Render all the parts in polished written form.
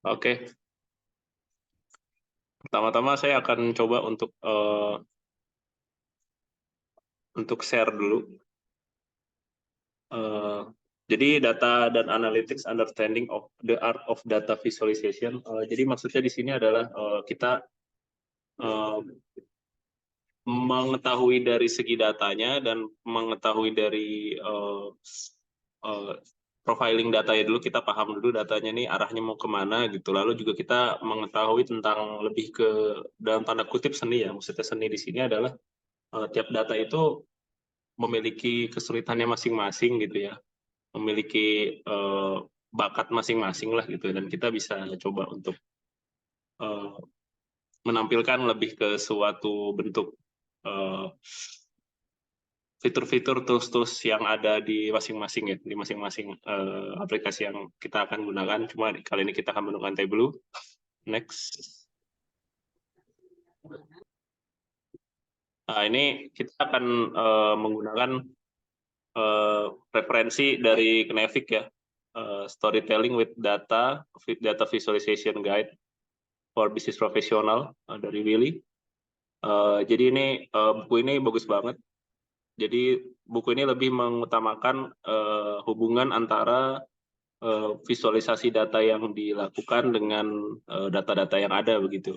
Oke, pertama-tama saya akan coba untuk share dulu. Eh, jadi data dan analytics understanding of the art of data visualization. Jadi maksudnya di sini adalah kita eh, mengetahui dari segi datanya dan mengetahui dari eh, profiling datanya dulu, kita paham dulu datanya nih arahnya mau kemana gitu. Lalu juga kita mengetahui tentang lebih ke dalam tanda kutip seni ya. Maksudnya seni di sini adalah tiap data itu memiliki kesulitannya masing-masing gitu ya, memiliki bakat masing-masing lah gitu, dan kita bisa coba untuk eh, menampilkan lebih ke suatu bentuk eh, fitur-fitur tools-tools yang ada di masing-masing ya, di masing-masing aplikasi yang kita akan gunakan. Cuma kali ini kita akan menggunakan Tableau. Next. Nah, ini kita akan menggunakan referensi dari Kinetic ya, Storytelling with Data Visualization Guide for Business Professional dari Willy. Jadi ini buku ini bagus banget. Jadi buku ini lebih mengutamakan hubungan antara visualisasi data yang dilakukan dengan data-data yang ada begitu.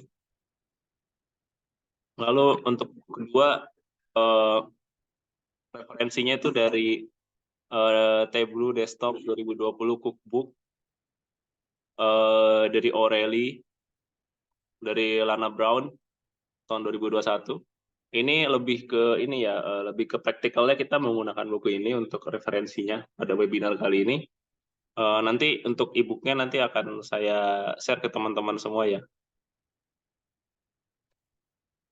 Lalu untuk kedua, referensinya itu dari Tableau Desktop 2020 Cookbook, dari O'Reilly, dari Lana Brown tahun 2021. Ini lebih ke ini ya, lebih ke praktikalnya kita menggunakan buku ini untuk referensinya pada webinar kali ini. Nanti untuk e-booknya nanti akan saya share ke teman-teman semua ya.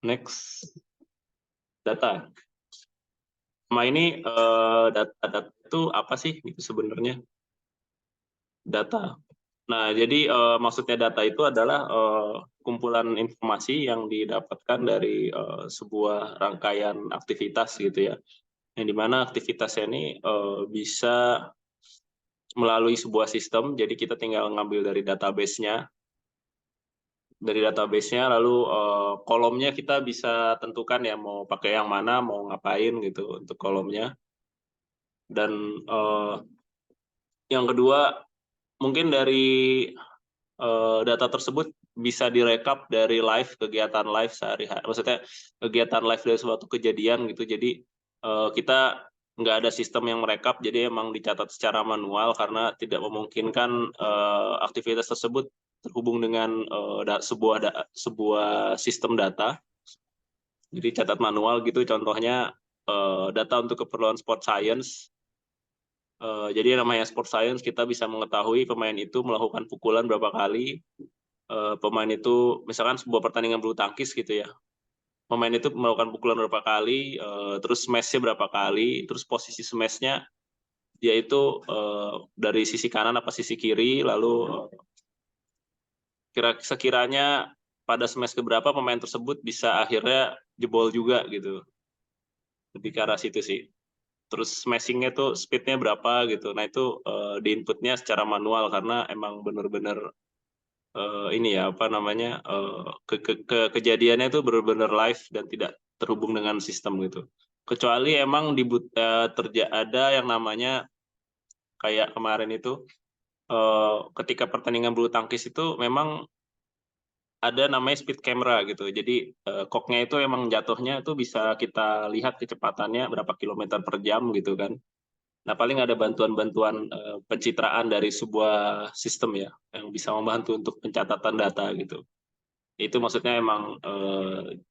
Next, data. Sama ini data itu apa sih itu sebenarnya? Data. Nah, jadi maksudnya data itu adalah kumpulan informasi yang didapatkan dari sebuah rangkaian aktivitas gitu ya. Yang dimana aktivitasnya ini bisa melalui sebuah sistem, jadi kita tinggal ngambil dari database-nya, lalu kolomnya kita bisa tentukan ya mau pakai yang mana, mau ngapain gitu untuk kolomnya. Dan yang kedua, mungkin dari data tersebut bisa direkap dari kegiatan live sehari-hari. Maksudnya kegiatan live dari suatu kejadian gitu. Jadi kita nggak ada sistem yang merekap, jadi emang dicatat secara manual karena tidak memungkinkan aktivitas tersebut terhubung dengan sebuah sistem data. Jadi catat manual gitu. Contohnya data untuk keperluan sport science. Jadi namanya sport science, kita bisa mengetahui pemain itu melakukan pukulan berapa kali, pemain itu misalkan sebuah pertandingan bulu tangkis gitu ya, pemain itu melakukan pukulan berapa kali, terus smash-nya berapa kali, terus posisi smash-nya dia itu dari sisi kanan apa sisi kiri, lalu sekiranya pada smash keberapa pemain tersebut bisa akhirnya jebol juga gitu, lebih ke arah situ sih. Terus smashing-nya tuh speed-nya berapa gitu, nah itu di input-nya secara manual karena emang bener-bener ini ya apa namanya kejadiannya itu benar-benar live dan tidak terhubung dengan sistem gitu. Kecuali emang ada yang namanya kayak kemarin itu ketika pertandingan bulu tangkis itu memang ada namanya speed camera gitu. Jadi koknya itu emang jatuhnya itu bisa kita lihat kecepatannya berapa kilometer per jam gitu kan. Nah, paling ada bantuan-bantuan pencitraan dari sebuah sistem ya yang bisa membantu untuk pencatatan data gitu. Itu maksudnya emang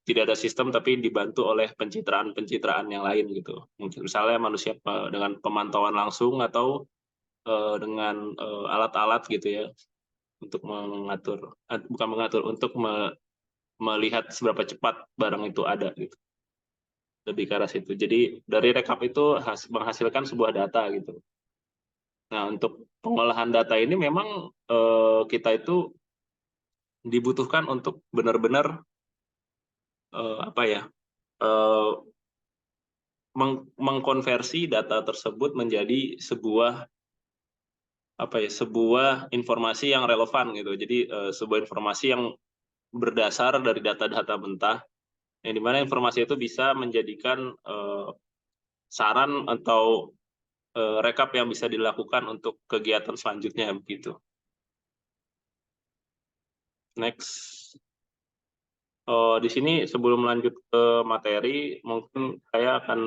tidak ada sistem tapi dibantu oleh pencitraan-pencitraan yang lain gitu. Mungkin misalnya manusia dengan pemantauan langsung atau dengan alat-alat gitu ya untuk mengatur, bukan mengatur, untuk melihat seberapa cepat barang itu ada gitu. Lebih ke arah situ. Jadi dari rekap itu menghasilkan sebuah data gitu. Nah, untuk pengolahan data ini memang kita itu dibutuhkan untuk benar-benar apa ya, mengkonversi data tersebut menjadi sebuah sebuah informasi yang relevan gitu. Jadi sebuah informasi yang berdasar dari data-data mentah, yang dimana informasi itu bisa menjadikan saran atau rekap yang bisa dilakukan untuk kegiatan selanjutnya begitu. Next. Di sini sebelum lanjut ke materi, mungkin saya akan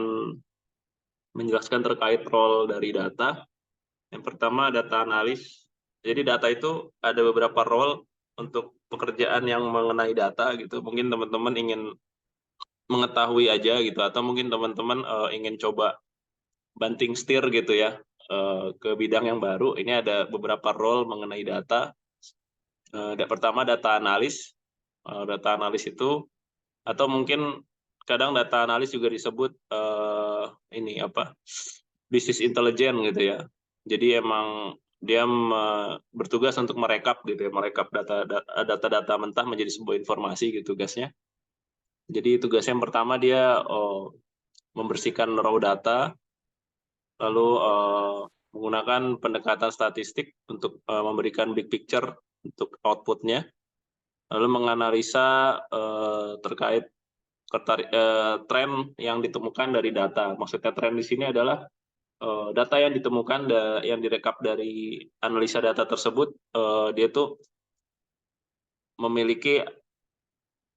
menjelaskan terkait role dari data. Yang pertama, data analis. Jadi data itu ada beberapa role untuk pekerjaan yang mengenai data gitu. Mungkin teman-teman ingin mengetahui aja gitu, atau mungkin teman-teman ingin coba banting setir gitu ya ke bidang yang baru. Ini ada beberapa role mengenai data. Pertama, data analis. Data analis itu, atau mungkin kadang data analis juga disebut business intelligence gitu ya. Jadi emang dia bertugas untuk merekap gitu ya, merekap data-data mentah menjadi sebuah informasi gitu tugasnya. Jadi tugasnya yang pertama dia membersihkan raw data, lalu menggunakan pendekatan statistik untuk memberikan big picture untuk outputnya, lalu menganalisa terkait tren yang ditemukan dari data. Maksudnya tren di sini adalah data yang ditemukan yang direkap dari analisa data tersebut, dia tuh memiliki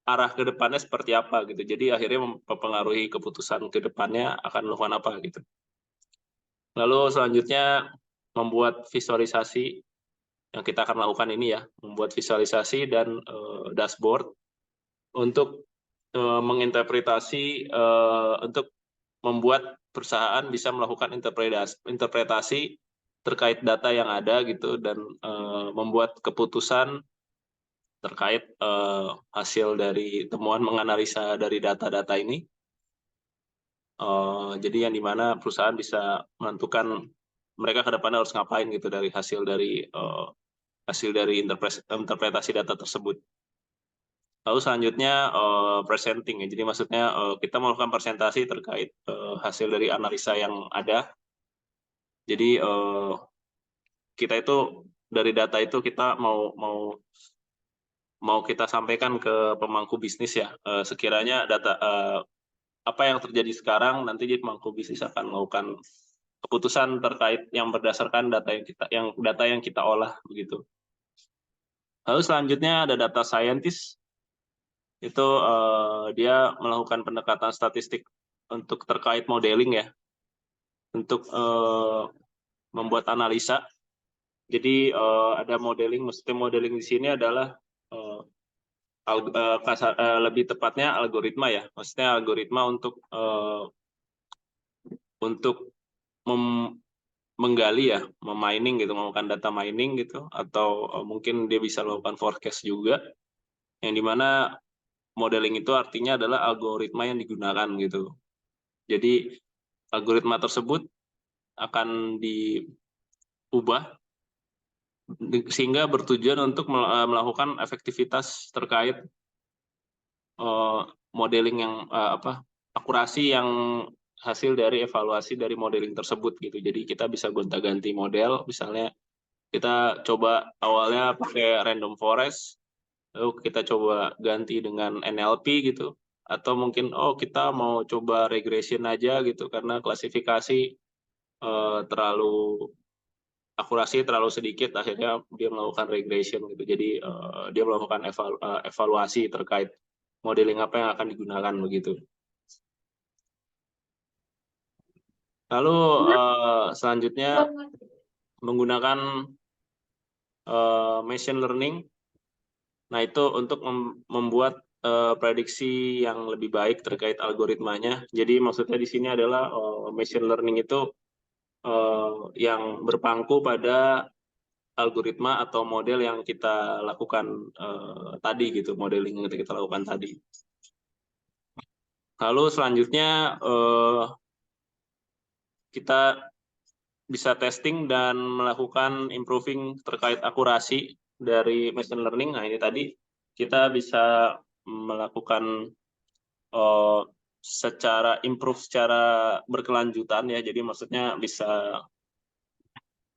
arah ke depannya seperti apa gitu. Jadi akhirnya mempengaruhi keputusan ke depannya akan melakukan apa gitu. Lalu selanjutnya membuat visualisasi, yang kita akan lakukan ini ya, membuat visualisasi dan dashboard untuk menginterpretasi, untuk membuat perusahaan bisa melakukan interpretasi terkait data yang ada gitu, dan membuat keputusan terkait hasil dari temuan menganalisa dari data-data ini. Jadi yang dimana perusahaan bisa menentukan mereka ke depannya harus ngapain gitu dari hasil dari interpretasi data tersebut. Lalu selanjutnya presenting ya. Jadi maksudnya kita melakukan presentasi terkait hasil dari analisa yang ada. Jadi kita itu dari data itu kita mau kita sampaikan ke pemangku bisnis ya. Sekiranya data apa yang terjadi sekarang, nanti di pemangku bisnis akan melakukan keputusan terkait yang berdasarkan data yang kita olah begitu. Lalu selanjutnya ada data scientist. Itu dia melakukan pendekatan statistik untuk terkait modeling ya, untuk membuat analisa. Jadi ada modeling, maksudnya modeling di sini adalah lebih tepatnya algoritma ya, maksudnya algoritma untuk menggali ya, memining gitu, melakukan data mining gitu, atau mungkin dia bisa melakukan forecast juga, yang dimana modeling itu artinya adalah algoritma yang digunakan gitu. Jadi algoritma tersebut akan diubah sehingga bertujuan untuk melakukan efektivitas terkait modeling yang akurasi yang hasil dari evaluasi dari modeling tersebut gitu. Jadi kita bisa gonta-ganti model, misalnya kita coba awalnya pakai random forest, lalu kita coba ganti dengan NLP gitu, atau mungkin kita mau coba regression aja gitu karena klasifikasi akurasi terlalu sedikit, akhirnya dia melakukan regression gitu. Jadi dia melakukan evaluasi terkait modeling apa yang akan digunakan begitu. Lalu selanjutnya menggunakan machine learning. Nah, itu untuk membuat prediksi yang lebih baik terkait algoritmanya. Jadi maksudnya di sini adalah machine learning itu yang berpangku pada algoritma atau model yang kita lakukan tadi gitu, modeling yang kita lakukan tadi. Lalu selanjutnya kita bisa testing dan melakukan improving terkait akurasi dari machine learning. Nah, ini tadi kita bisa melakukan secara improve secara berkelanjutan ya. Jadi maksudnya bisa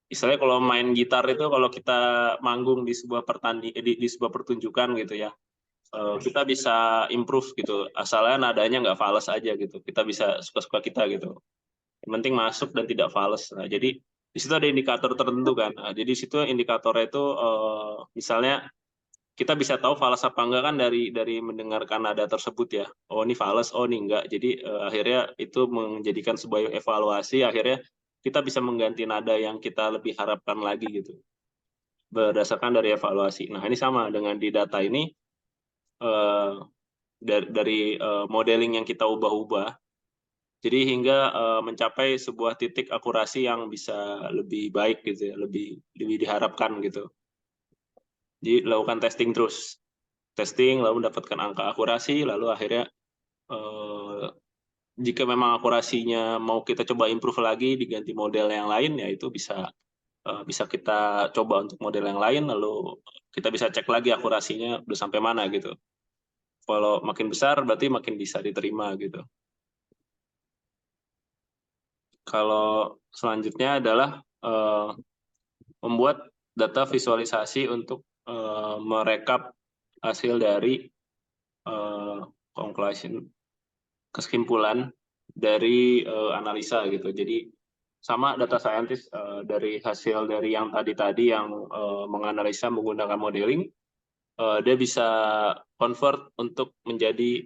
istilahnya kalau main gitar itu kalau kita manggung di sebuah di sebuah pertunjukan gitu ya, kita bisa improve gitu, asalnya nadanya nggak fals aja gitu, kita bisa suka-suka kita gitu, yang penting masuk dan tidak fals. Nah, jadi di situ ada indikator tertentu kan. Nah, jadi di situ indikatornya itu misalnya kita bisa tahu fals apa enggak kan dari mendengarkan nada tersebut ya. Oh ini fals, oh ini enggak. Jadi akhirnya itu menjadikan sebuah evaluasi, akhirnya kita bisa mengganti nada yang kita lebih harapkan lagi gitu, berdasarkan dari evaluasi. Nah ini sama dengan di data ini, eh, dari modeling yang kita ubah-ubah, jadi hingga mencapai sebuah titik akurasi yang bisa lebih baik gitu ya, lebih lebih diharapkan gitu. Jadi lakukan testing terus, testing lalu mendapatkan angka akurasi, lalu akhirnya jika memang akurasinya mau kita coba improve lagi diganti model yang lain, ya itu bisa bisa kita coba untuk model yang lain, lalu kita bisa cek lagi akurasinya udah sampai mana gitu. Kalau makin besar berarti makin bisa diterima gitu. Kalau selanjutnya adalah membuat data visualisasi untuk merekap hasil dari conclusion, kesimpulan dari analisa gitu. Jadi sama data scientist dari hasil dari yang tadi yang menganalisa menggunakan modeling, dia bisa convert untuk menjadi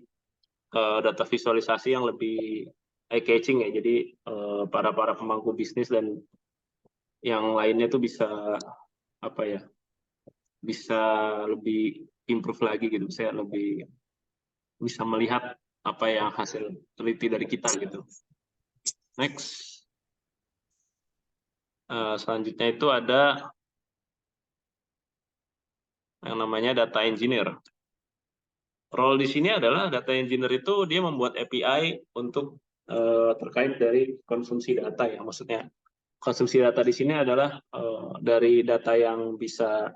data visualisasi yang lebih eye catching ya. Jadi para pemangku bisnis dan yang lainnya tuh bisa apa ya, bisa lebih improve lagi gitu, saya lebih bisa melihat apa yang hasil teliti dari kita gitu. Next, selanjutnya itu ada yang namanya data engineer. Role di sini adalah data engineer itu dia membuat API untuk terkait dari konsumsi data ya, maksudnya konsumsi data di sini adalah dari data yang bisa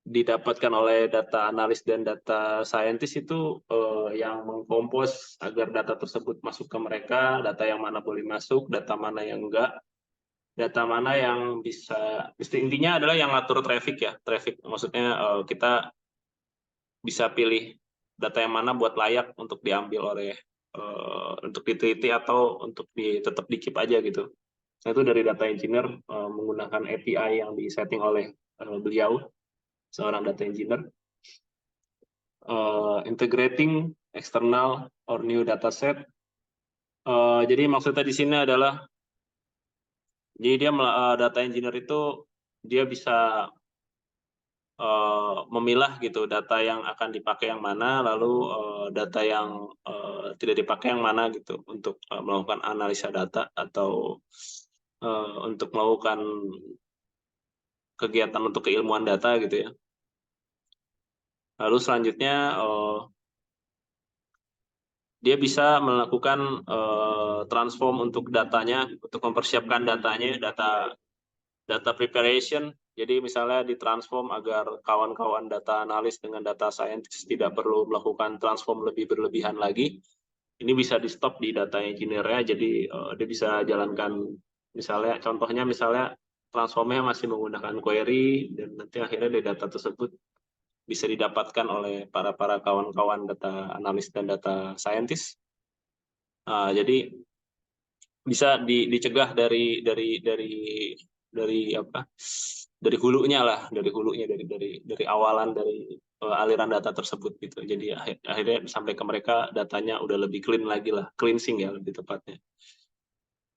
didapatkan oleh data analis dan data scientist itu yang mengkompos agar data tersebut masuk ke mereka, data yang mana boleh masuk, data mana yang enggak, data mana yang bisa, intinya adalah yang ngatur traffic ya, traffic maksudnya kita bisa pilih data yang mana buat layak untuk diambil oleh untuk diteliti atau untuk tetap di keep aja gitu. Nah itu dari data engineer menggunakan API yang disetting oleh beliau, seorang data engineer. Integrating external or new dataset. Jadi maksudnya di sini adalah, jadi dia data engineer itu dia bisa memilah gitu data yang akan dipakai yang mana, lalu data yang tidak dipakai yang mana gitu untuk melakukan analisa data atau untuk melakukan kegiatan untuk keilmuan data gitu ya. Lalu selanjutnya dia bisa melakukan transform untuk datanya, untuk mempersiapkan datanya, data preparation. Jadi misalnya ditransform agar kawan-kawan data analis dengan data scientist tidak perlu melakukan transform lebih berlebihan lagi. Ini bisa di stop di data engineer-nya, jadi dia bisa jalankan misalnya, contohnya misalnya transformnya masih menggunakan query, dan nanti akhirnya dari data tersebut bisa didapatkan oleh para kawan-kawan data analis dan data scientist. Jadi bisa dicegah dari apa, dari hulunya lah, dari awalan dari aliran data tersebut gitu. Jadi akhirnya sampai ke mereka datanya udah lebih clean lagi lah, cleansing ya lebih tepatnya.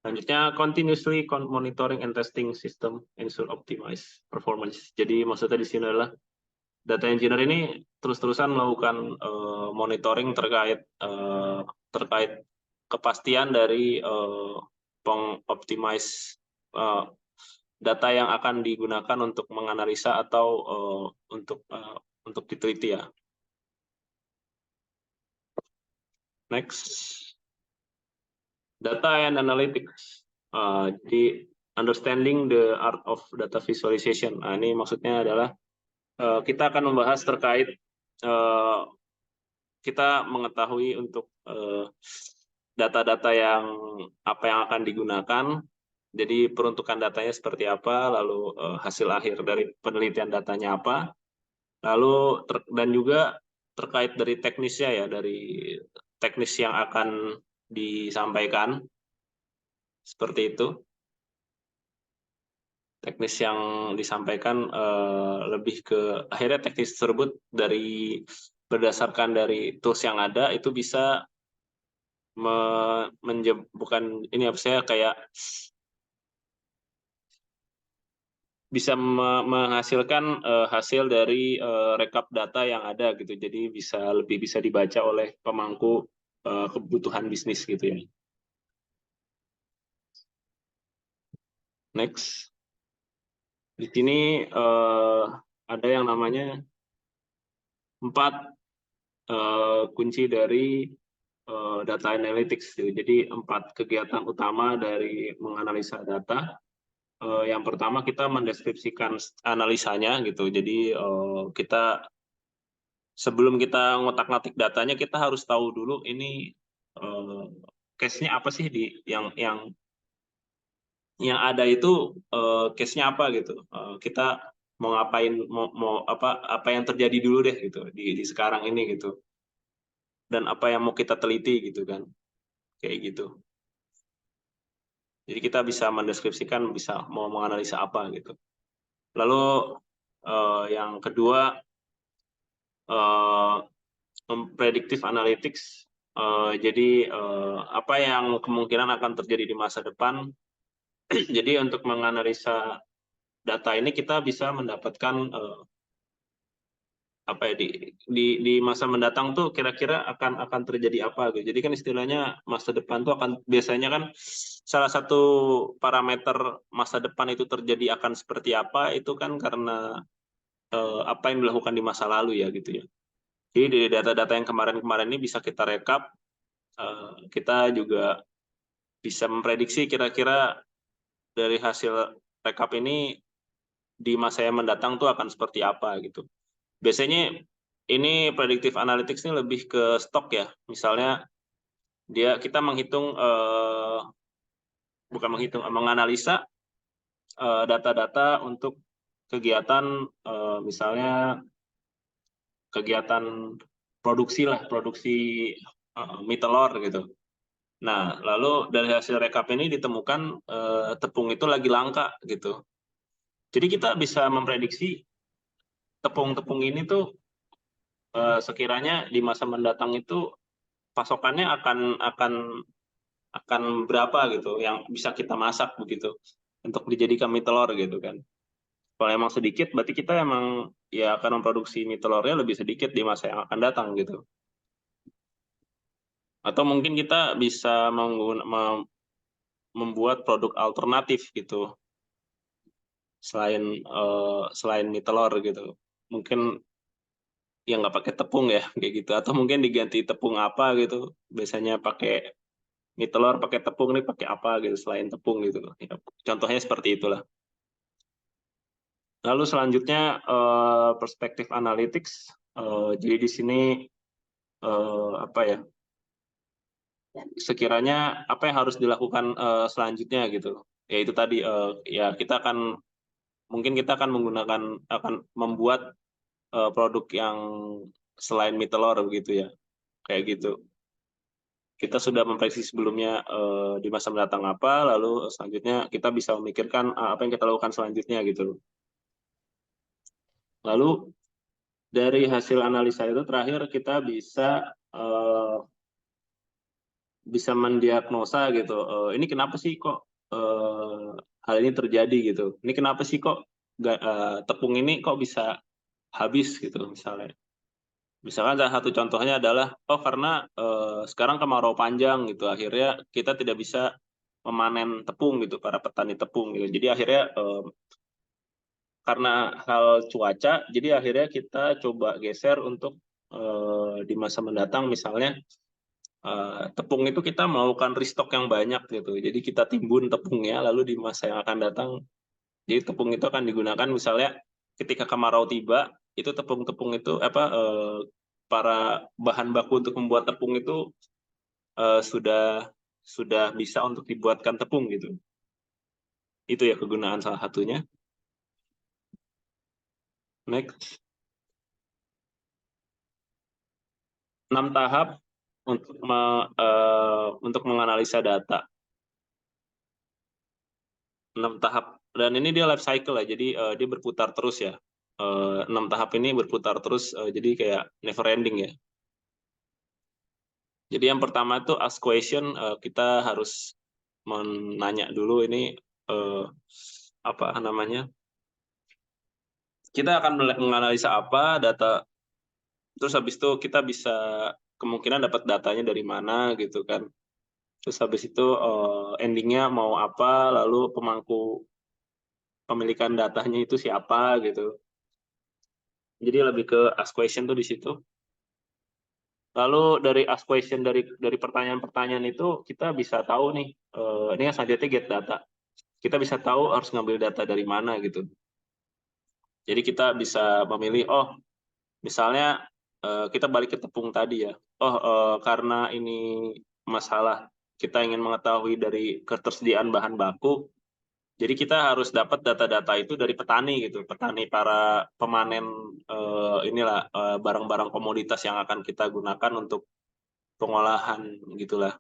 Selanjutnya, continuously monitoring and testing system ensure optimize performance. Jadi maksudnya di sini adalah data engineer ini terus-terusan melakukan monitoring terkait kepastian dari pengoptimize data yang akan digunakan untuk menganalisa atau untuk diteliti ya. Next, data and analytics. Jadi understanding the art of data visualization. Nah, ini maksudnya adalah kita akan membahas terkait kita mengetahui untuk data-data yang apa yang akan digunakan, Jadi peruntukan datanya seperti apa, lalu hasil akhir dari penelitian datanya apa, lalu dan juga terkait dari teknisnya ya, dari teknis yang akan disampaikan, seperti itu. Teknis yang disampaikan lebih ke akhirnya teknis tersebut dari berdasarkan dari tools yang ada itu bisa bukan ini apa saya kayak bisa menghasilkan hasil dari rekap data yang ada gitu. Jadi lebih bisa dibaca oleh pemangku kebutuhan bisnis gitu ya. Next. Di sini ada yang namanya 4 kunci dari data analytics. Jadi 4 kegiatan utama dari menganalisa data. Yang pertama kita mendeskripsikan analisanya gitu. Jadi kita sebelum kita ngotak-ngatik datanya kita harus tahu dulu ini case-nya apa sih yang ada itu case-nya apa gitu. Kita mau ngapain mau apa yang terjadi dulu deh gitu di sekarang ini gitu. Dan apa yang mau kita teliti gitu kan. Kayak gitu. Jadi kita bisa mendeskripsikan bisa mau menganalisa apa gitu. Lalu yang kedua predictive analytics. Jadi apa yang kemungkinan akan terjadi di masa depan. Jadi untuk menganalisa data ini kita bisa mendapatkan apa ya di masa mendatang tuh kira-kira akan terjadi apa gitu. Jadi kan istilahnya masa depan tuh akan biasanya kan salah satu parameter masa depan itu terjadi akan seperti apa itu kan karena apa yang dilakukan di masa lalu ya gitu ya. Jadi dari data-data yang kemarin-kemarin ini bisa kita rekap, kita juga bisa memprediksi kira-kira dari hasil rekap ini di masa yang mendatang tuh akan seperti apa gitu. Biasanya ini predictive analytics ini lebih ke stok ya. Misalnya kita menganalisa data-data untuk kegiatan misalnya kegiatan produksi mie telur gitu. Nah, lalu dari hasil rekap ini ditemukan tepung itu lagi langka gitu. Jadi kita bisa memprediksi tepung-tepung ini tuh sekiranya di masa mendatang itu pasokannya akan berapa gitu yang bisa kita masak begitu untuk dijadikan mie telur gitu kan. Kalau emang sedikit berarti kita emang ya akan memproduksi mie telurnya lebih sedikit di masa yang akan datang gitu. Atau mungkin kita bisa membuat produk alternatif gitu selain mie telur gitu. Mungkin yang nggak pakai tepung ya kayak gitu atau mungkin diganti tepung apa gitu. Biasanya pakai mie telur pakai tepung nih pakai apa gitu selain tepung gitu. Ya, contohnya seperti itulah. Lalu selanjutnya perspektif analytics. Jadi di sini apa ya? Sekiranya apa yang harus dilakukan selanjutnya gitu. Yaitu tadi ya mungkin kita akan akan membuat produk yang selain mie telur begitu ya. Kayak gitu. Kita sudah memprediksi sebelumnya di masa mendatang apa, lalu selanjutnya kita bisa memikirkan apa yang kita lakukan selanjutnya gitu. Lalu dari hasil analisa itu terakhir kita bisa mendiagnosa gitu. Ini kenapa sih kok hal ini terjadi gitu? Ini kenapa sih kok tepung ini kok bisa habis gitu misalnya? Misalkan salah satu contohnya adalah karena sekarang kemarau panjang gitu, akhirnya kita tidak bisa memanen tepung gitu para petani tepung gitu. Jadi akhirnya karena hal cuaca, jadi akhirnya kita coba geser untuk di masa mendatang misalnya tepung itu kita melakukan restock yang banyak gitu. Jadi kita timbun tepungnya lalu di masa yang akan datang jadi tepung itu akan digunakan misalnya ketika kemarau tiba itu tepung-tepung itu para bahan baku untuk membuat tepung itu sudah bisa untuk dibuatkan tepung gitu. Itu ya kegunaan salah satunya. Next. 6 tahap untuk menganalisa data. 6 tahap. Dan ini dia life cycle ya, jadi dia berputar terus ya. 6 tahap ini berputar terus, jadi kayak never ending ya. Jadi yang pertama itu ask question, kita harus menanya dulu ini apa namanya? Kita akan menganalisa apa data, terus habis itu kita bisa kemungkinan dapat datanya dari mana gitu kan. Terus habis itu endingnya mau apa, lalu pemangku pemilikan datanya itu siapa gitu. Jadi lebih ke ask question tuh di situ. Lalu dari ask question dari pertanyaan-pertanyaan itu kita bisa tahu nih, ini yang selanjutnya get data. Kita bisa tahu harus ngambil data dari mana gitu. Jadi kita bisa memilih, oh misalnya kita balik ke tepung tadi ya. Oh karena ini masalah kita ingin mengetahui dari ketersediaan bahan baku, jadi kita harus dapat data-data itu dari petani gitu, petani para pemanen inilah barang-barang komoditas yang akan kita gunakan untuk pengolahan gitulah.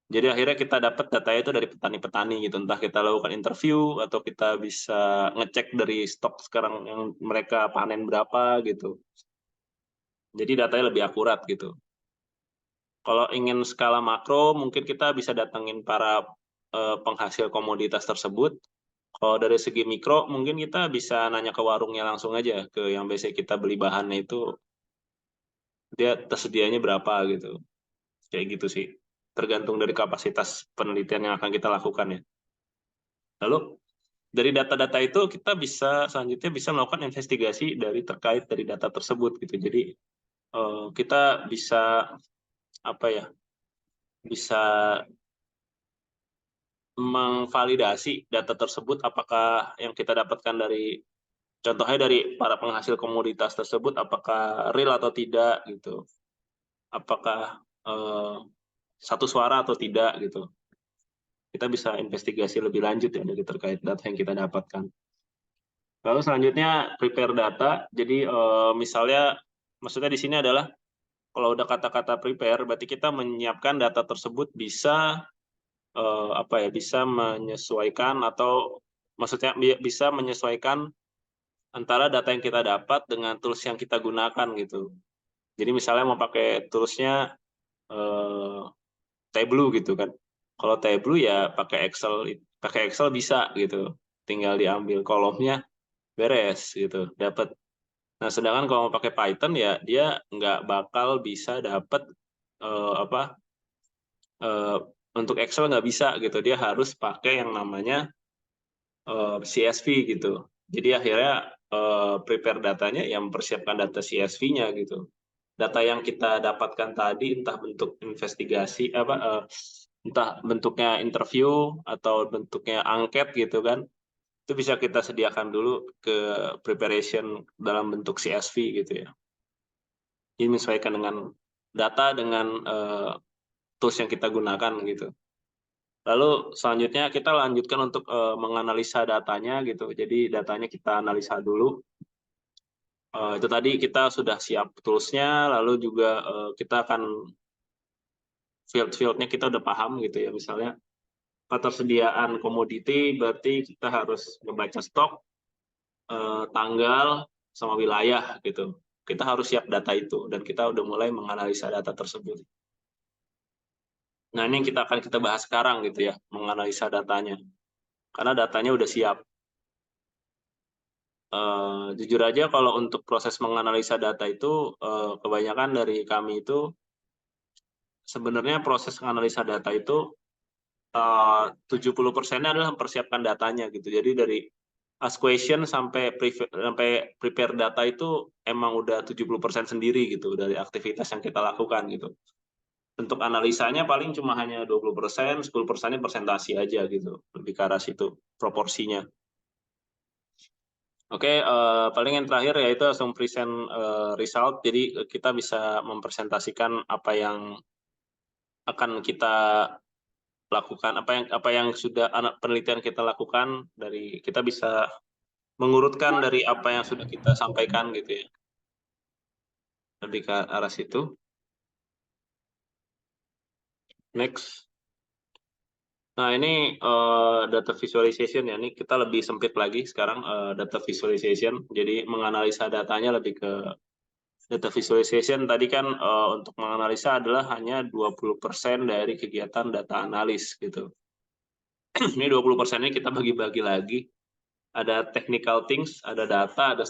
Jadi akhirnya kita dapat datanya itu dari petani-petani gitu, entah kita lakukan interview atau kita bisa ngecek dari stok sekarang yang mereka panen berapa gitu. Jadi datanya lebih akurat gitu. Kalau ingin skala makro, mungkin kita bisa datengin para penghasil komoditas tersebut. Kalau dari segi mikro, mungkin kita bisa nanya ke warungnya langsung aja, ke yang biasa kita beli bahannya itu, dia tersedianya berapa gitu. Kayak gitu sih. Tergantung dari kapasitas penelitian yang akan kita lakukan ya. Lalu dari data-data itu kita bisa selanjutnya bisa melakukan investigasi terkait dari data tersebut gitu. Jadi kita bisa apa ya? Bisa mengvalidasi data tersebut apakah yang kita dapatkan dari contohnya dari para penghasil komoditas tersebut apakah real atau tidak gitu. Apakah satu suara atau tidak gitu. Kita bisa investigasi lebih lanjut ya dari terkait data yang kita dapatkan. Lalu selanjutnya prepare data. Jadi misalnya maksudnya di sini adalah kalau udah kata-kata prepare berarti kita menyiapkan data tersebut bisa apa ya, bisa menyesuaikan atau maksudnya bisa menyesuaikan antara data yang kita dapat dengan tools yang kita gunakan gitu. Jadi misalnya mau pakai toolsnya Tableau gitu kan. Kalau Tableau ya pakai Excel bisa gitu. Tinggal diambil kolomnya beres gitu, dapat. Nah, sedangkan kalau mau pakai Python ya dia nggak bakal bisa dapat apa eh, untuk Excel nggak bisa gitu. Dia harus pakai yang namanya CSV gitu. Jadi akhirnya prepare datanya yang mempersiapkan data CSV-nya gitu. Data yang kita dapatkan tadi entah bentuk investigasi entah bentuknya interview atau bentuknya angket gitu kan, itu bisa kita sediakan dulu ke preparation dalam bentuk CSV gitu ya. Ini menyesuaikan dengan data dengan tools yang kita gunakan gitu. Lalu selanjutnya kita lanjutkan untuk menganalisa datanya gitu. Jadi datanya kita analisa dulu. Itu tadi kita sudah siap toolsnya, lalu juga kita akan field-fieldnya kita udah paham gitu ya. Misalnya ketersediaan komoditi berarti kita harus membaca stok, tanggal, sama wilayah gitu. Kita harus siap data itu dan kita udah mulai menganalisa data tersebut. Nah ini yang kita bahas sekarang gitu ya, menganalisa datanya. Karena datanya udah siap. Jujur aja kalau untuk proses menganalisa data itu kebanyakan dari kami itu sebenarnya proses menganalisa data itu 70% adalah mempersiapkan datanya gitu. Jadi dari ask question sampai prepare data itu emang udah 70% sendiri gitu dari aktivitas yang kita lakukan gitu. Untuk analisanya paling cuma hanya 20%, 10%-nya presentasi aja gitu. Lebih ke arah situ proporsinya. Oke, paling yang terakhir yaitu langsung present result. Jadi kita bisa mempresentasikan apa yang akan kita lakukan, apa yang sudah penelitian kita lakukan, dari kita bisa mengurutkan dari apa yang sudah kita sampaikan gitu ya. Lebih ke arah situ. Next. Nah, ini data visualization ya. Ini kita lebih sempit lagi sekarang, data visualization. Jadi menganalisa datanya lebih ke data visualization. Tadi kan untuk menganalisa adalah hanya 20% dari kegiatan data analis gitu. Ini 20% ini kita bagi-bagi lagi. Ada technical things, ada data, ada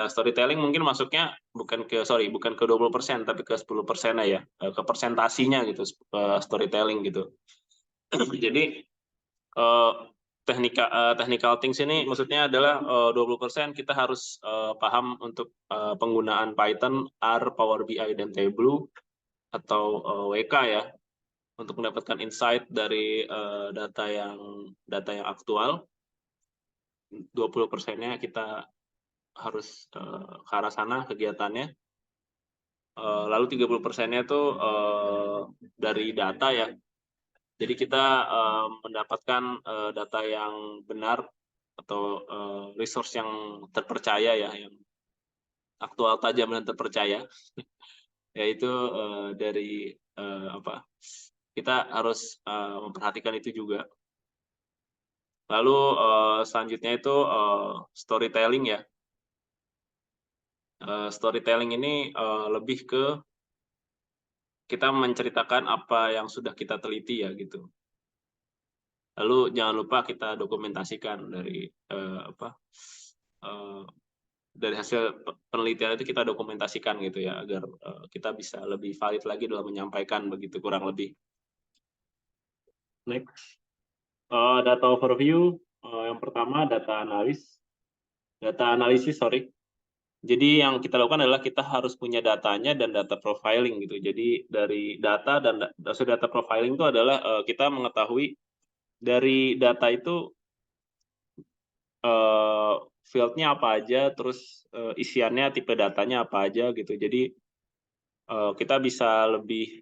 storytelling. Mungkin masuknya bukan ke 20%, tapi ke 10% ya, ke persentasinya gitu, storytelling gitu. Jadi technical things ini maksudnya adalah 20% kita harus paham untuk penggunaan Python, R, Power BI, dan Tableau atau WK ya, untuk mendapatkan insight dari data yang aktual. 20%-nya kita harus ke arah sana kegiatannya. Lalu 30%-nya itu dari data ya. Jadi kita mendapatkan data yang benar atau resource yang terpercaya ya, yang aktual, tajam, dan terpercaya. Yaitu dari kita harus memperhatikan itu juga. Lalu selanjutnya itu storytelling ya. Storytelling ini lebih ke kita menceritakan apa yang sudah kita teliti ya gitu. Lalu jangan lupa kita dokumentasikan dari hasil penelitian itu, kita dokumentasikan gitu ya, agar kita bisa lebih valid lagi dalam menyampaikan, begitu kurang lebih. Next, data overview. Yang pertama data analisis, sorry. Jadi yang kita lakukan adalah kita harus punya datanya dan data profiling gitu. Jadi dari data dan data profiling itu adalah kita mengetahui dari data itu field-nya apa aja, terus isiannya, tipe datanya apa aja gitu. Jadi kita bisa lebih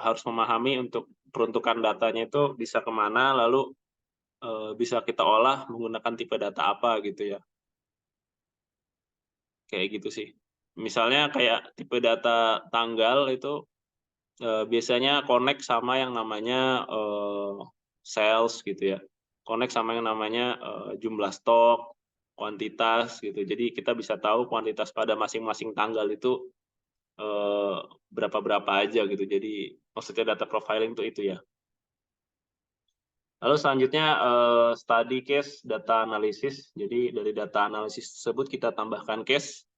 harus memahami untuk peruntukan datanya itu bisa kemana, lalu bisa kita olah menggunakan tipe data apa gitu ya. Kayak gitu sih. Misalnya kayak tipe data tanggal itu biasanya connect sama yang namanya sales gitu ya. Connect sama yang namanya jumlah stok, kuantitas gitu. Jadi kita bisa tahu kuantitas pada masing-masing tanggal itu berapa aja gitu. Jadi maksudnya data profiling itu ya. Lalu selanjutnya study case data analysis. Jadi dari data analisis tersebut kita tambahkan case.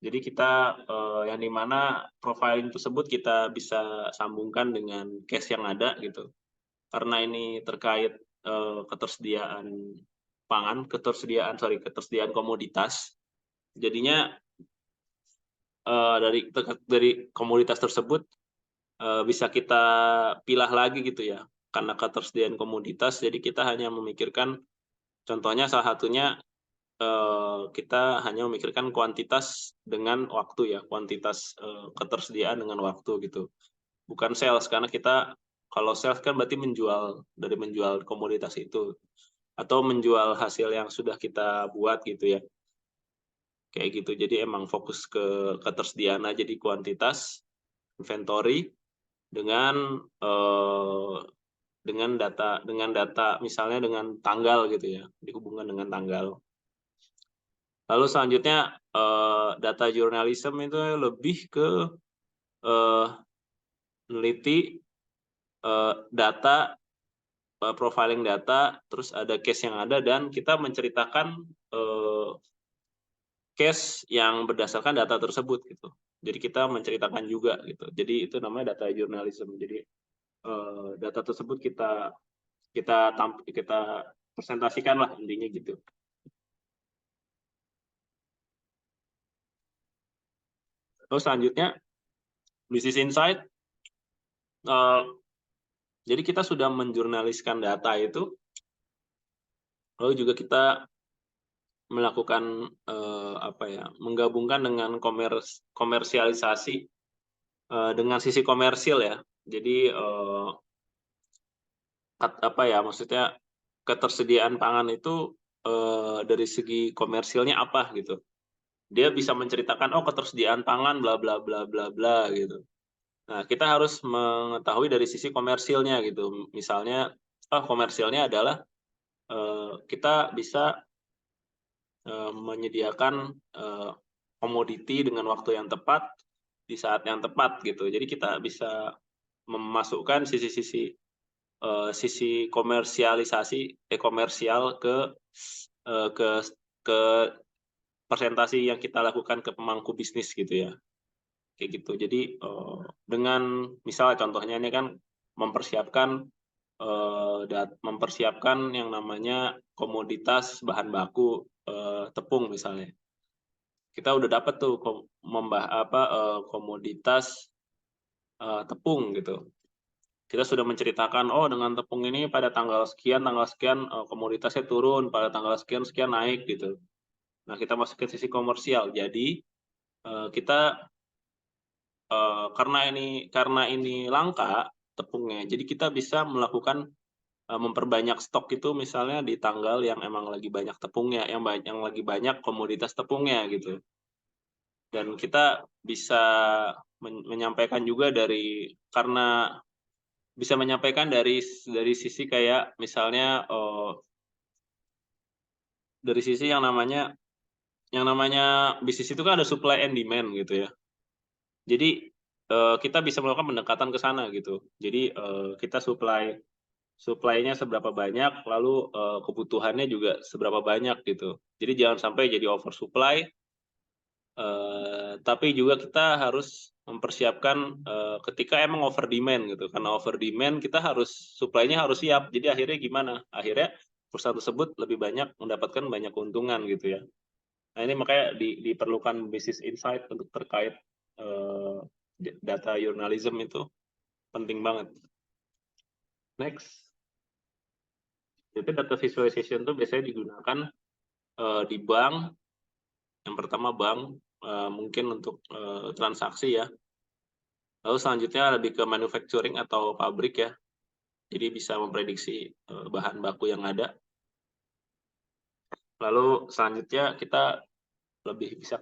Jadi kita yang dimana profiling tersebut kita bisa sambungkan dengan case yang ada gitu. Karena ini terkait ketersediaan pangan, ketersediaan komoditas. Jadinya dari komoditas tersebut bisa kita pilah lagi gitu ya. Karena ketersediaan komoditas, jadi kita hanya memikirkan, contohnya salah satunya kita hanya memikirkan kuantitas dengan waktu ya, kuantitas ketersediaan dengan waktu gitu. Bukan sales, karena kita kalau sales kan berarti menjual komoditas itu, atau menjual hasil yang sudah kita buat gitu ya. Kayak gitu. Jadi emang fokus ke ketersediaan aja di kuantitas, inventory, dengan data misalnya dengan tanggal gitu ya, dihubungkan dengan tanggal. Lalu selanjutnya data journalism itu lebih ke meneliti data, profiling data, terus ada case yang ada, dan kita menceritakan case yang berdasarkan data tersebut gitu. Jadi kita menceritakan juga gitu. Jadi itu namanya data journalism. Jadi data tersebut kita presentasikan lah intinya gitu. Terus selanjutnya business insight. Jadi kita sudah menjurnaliskan data itu, lalu juga kita melakukan menggabungkan dengan komersialisasi dengan sisi komersil ya. Jadi apa ya, maksudnya ketersediaan pangan itu dari segi komersilnya apa gitu. Dia bisa menceritakan, oh ketersediaan pangan bla bla bla bla bla gitu. Nah, kita harus mengetahui dari sisi komersilnya gitu. Misalnya, oh komersilnya adalah kita bisa menyediakan komoditi dengan waktu yang tepat di saat yang tepat gitu. Jadi kita bisa memasukkan sisi-sisi sisi komersial ke ke presentasi yang kita lakukan ke pemangku bisnis gitu ya. Kayak gitu. Jadi dengan misal contohnya ini kan mempersiapkan mempersiapkan yang namanya komoditas bahan baku tepung misalnya. Kita udah dapat tuh komoditas tepung gitu. Kita sudah menceritakan, oh dengan tepung ini pada tanggal sekian komoditasnya turun, pada tanggal sekian naik gitu. Nah kita masuk ke sisi komersial. Jadi kita karena ini langka tepungnya, jadi kita bisa melakukan memperbanyak stok itu misalnya di tanggal yang emang lagi banyak tepungnya, yang lagi banyak komoditas tepungnya gitu. Dan kita bisa menyampaikan juga karena bisa menyampaikan dari sisi kayak misalnya dari sisi yang namanya bisnis itu kan ada supply and demand gitu ya. Jadi kita bisa melakukan pendekatan ke sana gitu. Jadi kita supply-nya seberapa banyak, lalu kebutuhannya juga seberapa banyak gitu. Jadi jangan sampai jadi oversupply, tapi juga kita harus mempersiapkan ketika emang over demand gitu. Karena over demand kita supply-nya harus siap. Jadi akhirnya gimana? Akhirnya perusahaan tersebut lebih banyak mendapatkan banyak keuntungan gitu ya. Nah ini makanya diperlukan business insight untuk terkait data journalism itu penting banget. Next. Jadi data visualization itu biasanya digunakan di bank. Yang pertama bank, mungkin untuk transaksi ya. Lalu selanjutnya lebih ke manufacturing atau pabrik ya. Jadi bisa memprediksi bahan baku yang ada. Lalu selanjutnya kita lebih bisa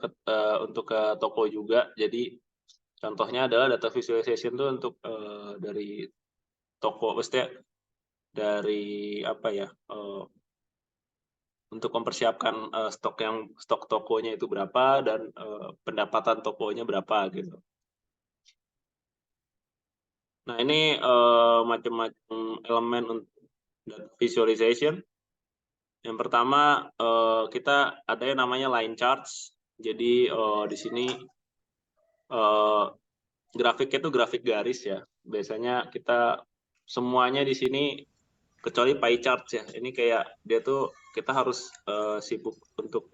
untuk ke toko juga. Jadi contohnya adalah data visualization itu untuk dari toko, maksudnya dari apa ya, untuk mempersiapkan stok tokonya itu berapa dan pendapatan tokonya berapa gitu. Nah ini macam-macam elemen untuk data visualization. Yang pertama kita ada yang namanya line charts. Jadi di sini grafiknya itu grafik garis ya. Biasanya kita semuanya di sini kecuali pie chart ya. Ini kayak dia tuh kita harus sibuk untuk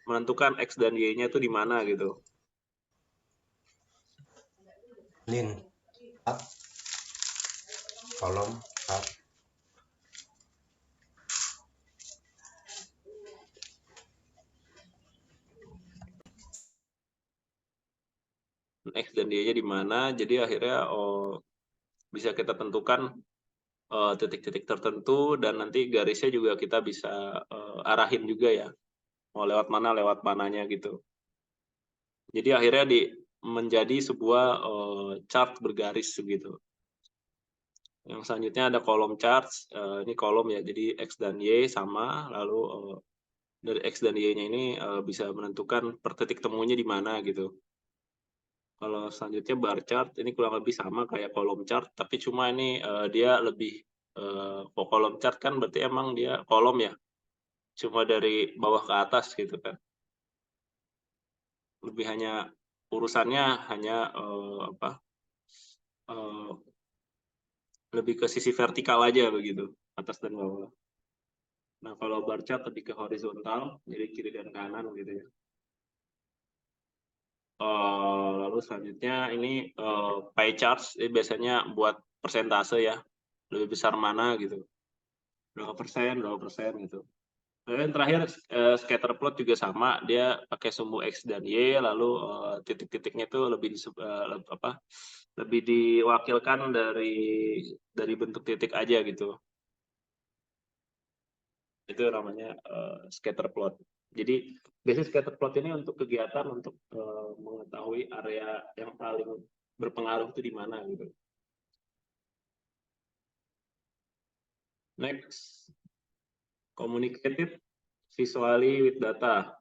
menentukan X dan Y-nya itu di mana gitu. Line chart, kolom chart. X dan Y-nya di mana. Jadi akhirnya bisa kita tentukan titik-titik tertentu dan nanti garisnya juga kita bisa arahin juga ya. Mau lewat mananya gitu. Jadi akhirnya menjadi sebuah chart bergaris begitu. Yang selanjutnya ada kolom charts, ini kolom ya, jadi X dan Y sama, lalu dari X dan Y-nya ini bisa menentukan per titik temunya di mana gitu. Kalau selanjutnya bar chart, ini kurang lebih sama kayak kolom chart, tapi cuma ini dia lebih, kolom chart kan berarti emang dia kolom ya, cuma dari bawah ke atas gitu kan. Lebih hanya urusannya hanya lebih ke sisi vertikal aja begitu, atas dan bawah. Nah kalau bar chart lebih ke horizontal, jadi kiri dan kanan gitu ya. Lalu selanjutnya ini pie charts, ini biasanya buat persentase ya, lebih besar mana gitu, berapa persen gitu. Dan terakhir scatter plot juga sama, dia pakai sumbu X dan Y, lalu titik-titiknya itu lebih diwakilkan dari bentuk titik aja gitu. Itu namanya scatter plot. Jadi biasanya scatter plot ini untuk kegiatan untuk mengetahui area yang paling berpengaruh itu di mana gitu. Next, communicated visually with data.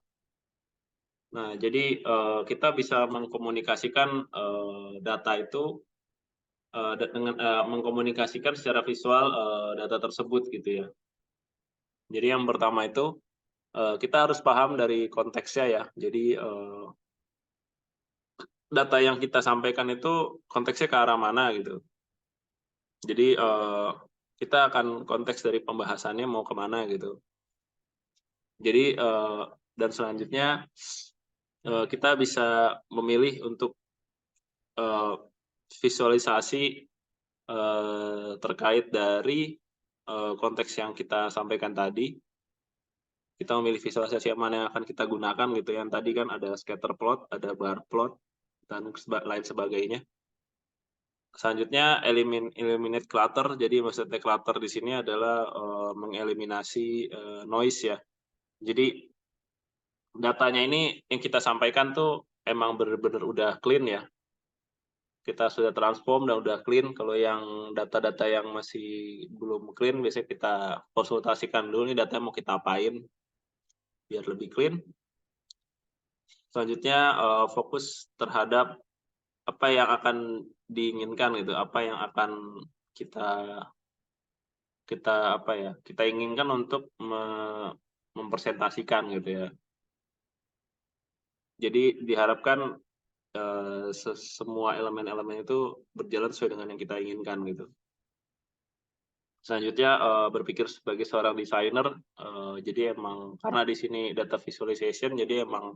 Nah, jadi kita bisa mengkomunikasikan data itu dengan mengkomunikasikan secara visual data tersebut gitu ya. Jadi yang pertama itu kita harus paham dari konteksnya ya. Jadi data yang kita sampaikan itu konteksnya ke arah mana gitu. Jadi kita akan konteks dari pembahasannya mau kemana gitu. Jadi dan selanjutnya kita bisa memilih untuk visualisasi terkait dari konteks yang kita sampaikan tadi. Kita memilih visualisasi yang mana yang akan kita gunakan gitu. Yang tadi kan ada scatter plot, ada bar plot, dan lain sebagainya. Selanjutnya eliminate clutter. Jadi maksudnya clutter di sini adalah mengeliminasi noise ya. Jadi datanya ini yang kita sampaikan tuh emang benar-benar udah clean ya. Kita sudah transform dan udah clean. Kalau yang data-data yang masih belum clean, biasanya kita konsultasikan dulu nih datanya mau kita apain biar lebih clean. Selanjutnya fokus terhadap apa yang akan diinginkan gitu, apa yang akan kita kita inginkan untuk mempresentasikan gitu ya. Jadi diharapkan semua elemen-elemen itu berjalan sesuai dengan yang kita inginkan gitu. Selanjutnya berpikir sebagai seorang desainer, jadi emang karena di sini data visualization, jadi emang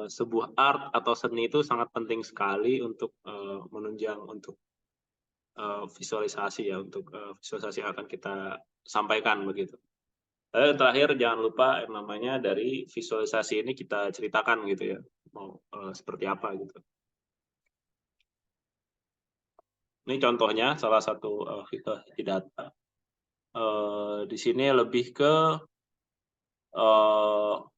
sebuah art atau seni itu sangat penting sekali untuk menunjang untuk visualisasi ya, untuk visualisasi yang akan kita sampaikan begitu. Lalu terakhir jangan lupa yang namanya dari visualisasi ini kita ceritakan gitu ya, mau seperti apa gitu. Ini contohnya salah satu visualisasi data. Di sini lebih ke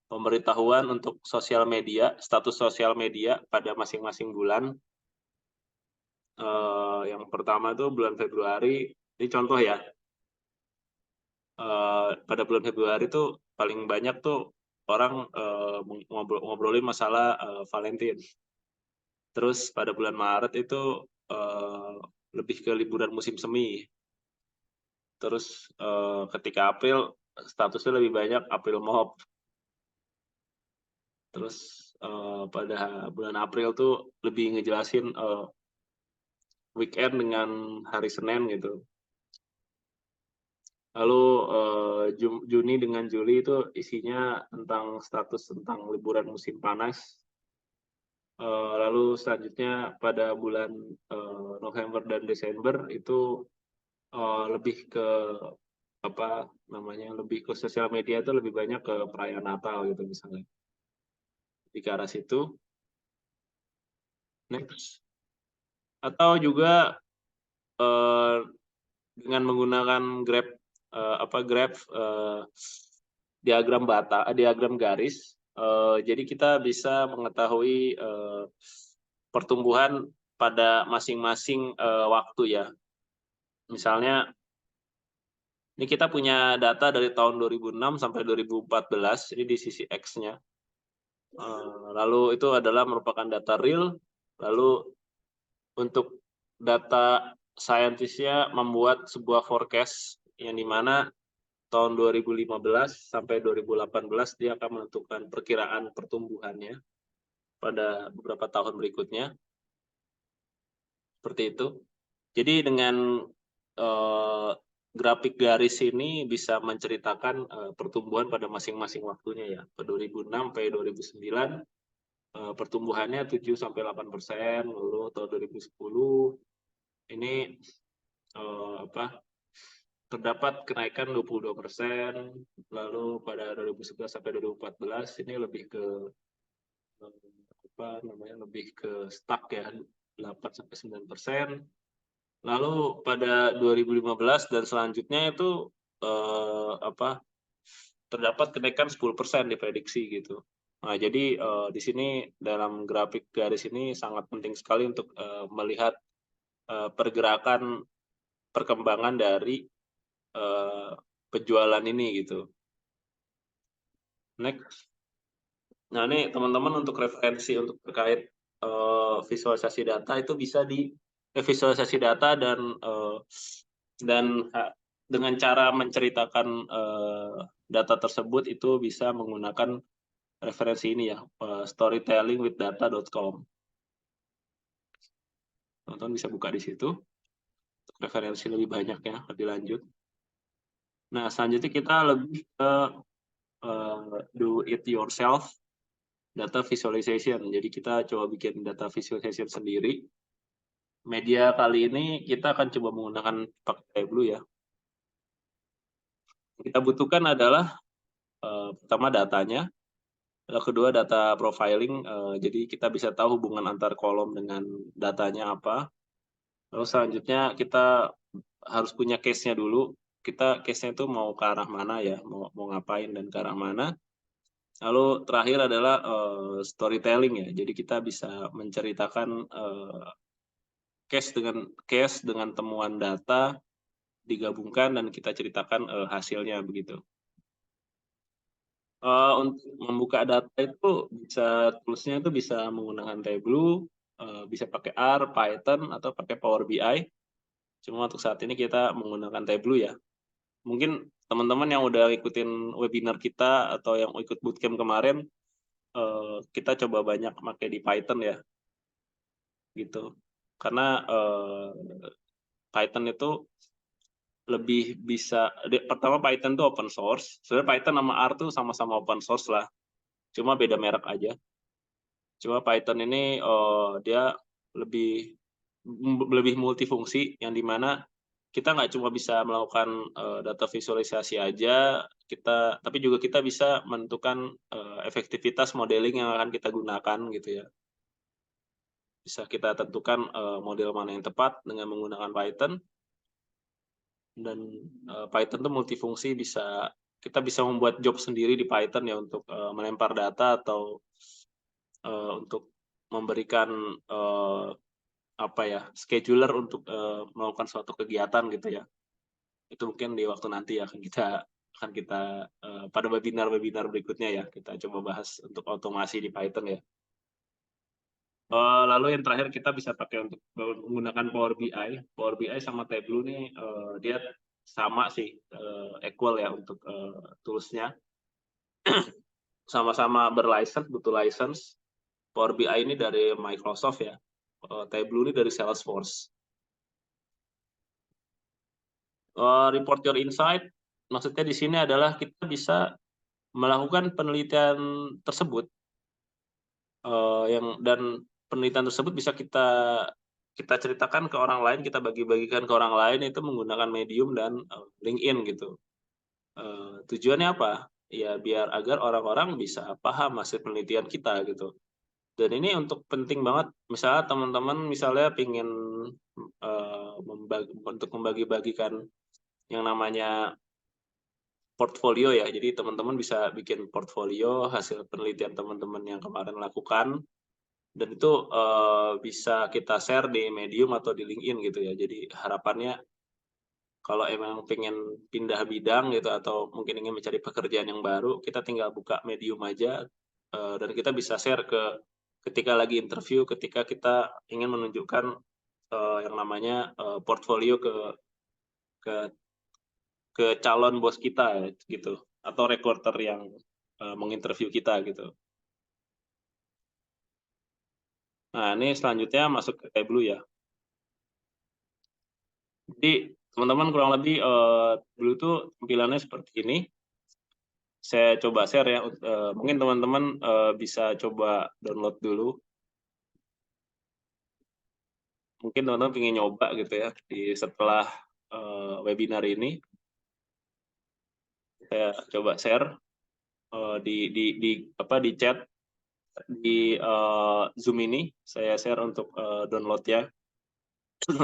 pemberitahuan untuk sosial media, status sosial media pada masing-masing bulan. Yang pertama itu bulan Februari, ini contoh ya. Pada bulan Februari itu paling banyak tuh orang ngobrolin masalah Valentine. Terus pada bulan Maret itu lebih ke liburan musim semi. Terus ketika April statusnya lebih banyak April Mop. Terus pada bulan April tuh lebih ngejelasin weekend dengan hari Senin gitu. Lalu Juni dengan Juli itu isinya tentang status tentang liburan musim panas. Lalu selanjutnya pada bulan November dan Desember itu lebih ke apa namanya, lebih ke sosial media itu lebih banyak ke perayaan Natal gitu misalnya. Di ke arah situ. Next. Atau juga dengan menggunakan graph diagram garis. Jadi kita bisa mengetahui pertumbuhan pada masing-masing waktu ya. Misalnya ini kita punya data dari tahun 2006 sampai 2014, ini di sisi X-nya. Lalu itu adalah merupakan data real. Lalu untuk data saintisnya membuat sebuah forecast yang dimana tahun 2015 sampai 2018 dia akan menentukan perkiraan pertumbuhannya pada beberapa tahun berikutnya. Seperti itu. Jadi dengan grafik garis ini bisa menceritakan pertumbuhan pada masing-masing waktunya ya. Pada 2006 sampai 2009 pertumbuhannya 7-8%, lalu tahun 2010 ini terdapat kenaikan 22%, lalu pada 2011 sampai 2014 ini lebih ke lebih ke stuck ya, 8-9%. Lalu pada 2015 dan selanjutnya itu terdapat kenaikan 10% diprediksi gitu. Nah, jadi di sini dalam grafik garis ini sangat penting sekali untuk melihat pergerakan perkembangan dari penjualan ini gitu. Next. Nah, ini teman-teman untuk referensi untuk terkait visualisasi data itu bisa di visualisasi data dan dengan cara menceritakan data tersebut itu bisa menggunakan referensi ini ya, storytellingwithdata.com. Teman-teman bisa buka di situ untuk referensi lebih banyak ya, lebih lanjut. Nah, selanjutnya kita lebih ke do it yourself data visualization. Jadi kita coba bikin data visualization sendiri. Media kali ini kita akan coba menggunakan pakai Tableau ya. Kita butuhkan adalah pertama datanya, lalu kedua data profiling. Jadi kita bisa tahu hubungan antar kolom dengan datanya apa. Lalu selanjutnya kita harus punya case-nya dulu. Kita case-nya itu mau ke arah mana ya, mau ngapain dan ke arah mana. Lalu terakhir adalah storytelling ya. Jadi kita bisa menceritakan case dengan temuan data digabungkan dan kita ceritakan hasilnya begitu. Untuk membuka data itu toolsnya itu bisa menggunakan Tableau, bisa pakai R, Python atau pakai Power BI. Cuma untuk saat ini kita menggunakan Tableau ya. Mungkin teman-teman yang udah ikutin webinar kita atau yang ikut bootcamp kemarin, kita coba banyak pakai di Python ya, gitu. Karena Python itu lebih bisa, pertama Python itu open source. Sebenarnya Python sama R tuh sama-sama open source lah, cuma beda merek aja. Cuma Python ini dia lebih multifungsi, yang dimana kita nggak cuma bisa melakukan data visualisasi aja, tapi juga kita bisa menentukan efektivitas modeling yang akan kita gunakan gitu ya. Bisa kita tentukan model mana yang tepat dengan menggunakan Python. Dan Python itu multifungsi, kita bisa membuat job sendiri di Python ya untuk melempar data atau untuk memberikan scheduler untuk melakukan suatu kegiatan gitu ya. Itu mungkin di waktu nanti akan kita pada webinar berikutnya ya, kita coba bahas untuk otomasi di Python ya. Lalu yang terakhir kita bisa pakai untuk menggunakan Power BI. Power BI sama Tableau nih dia sama sih, equal ya untuk toolsnya. Sama-sama butuh license. Power BI ini dari Microsoft ya. Tableau ini dari Salesforce. Report your insight, maksudnya di sini adalah kita bisa melakukan penelitian tersebut, dan penelitian tersebut bisa kita ceritakan ke orang lain, kita bagi-bagikan ke orang lain itu menggunakan Medium dan LinkedIn gitu. Tujuannya apa? Ya biar agar orang-orang bisa paham hasil penelitian kita gitu. Dan ini untuk penting banget, misalnya teman-teman pingin untuk membagi-bagikan yang namanya portfolio ya. Jadi teman-teman bisa bikin portfolio hasil penelitian teman-teman yang kemarin lakukan, dan itu bisa kita share di Medium atau di LinkedIn gitu ya. Jadi harapannya kalau emang pengen pindah bidang gitu atau mungkin ingin mencari pekerjaan yang baru, kita tinggal buka Medium aja, dan kita bisa share ketika lagi interview, ketika kita ingin menunjukkan yang namanya portfolio ke calon bos kita gitu, atau recruiter yang menginterview kita gitu. Nah, ini selanjutnya masuk ke Tableau ya. Jadi teman-teman kurang lebih Tableau itu tampilannya seperti ini. Saya coba share ya, mungkin teman-teman bisa coba download dulu. Mungkin teman-teman ingin nyoba gitu ya setelah webinar ini. Saya coba share di chat di Zoom ini. Saya share untuk download ya,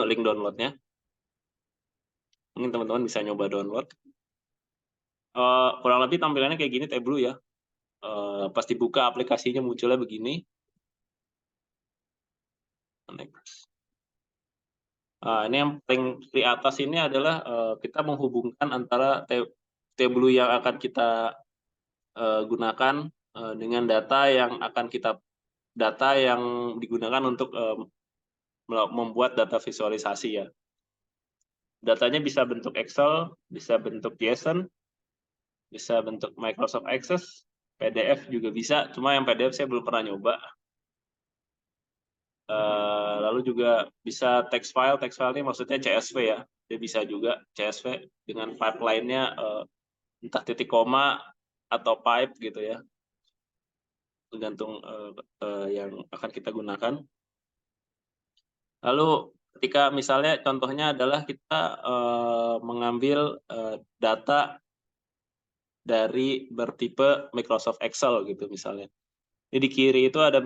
link downloadnya. Mungkin teman-teman bisa nyoba download. Kurang lebih tampilannya kayak gini Tableau ya. Pas dibuka aplikasinya munculnya begini. Next. Ini yang paling di atas ini adalah kita menghubungkan antara Tableau yang akan kita gunakan dengan data yang digunakan untuk membuat data visualisasi ya. Datanya bisa bentuk Excel, bisa bentuk JSON, bisa bentuk Microsoft Access, PDF juga bisa. Cuma yang PDF saya belum pernah nyoba. Lalu juga bisa text file ini maksudnya CSV ya. Dia bisa juga CSV dengan pipeline-nya entah titik koma atau pipe gitu ya. Tergantung yang akan kita gunakan. Lalu ketika misalnya contohnya adalah kita mengambil data dari bertipe Microsoft Excel gitu misalnya. Jadi di kiri itu ada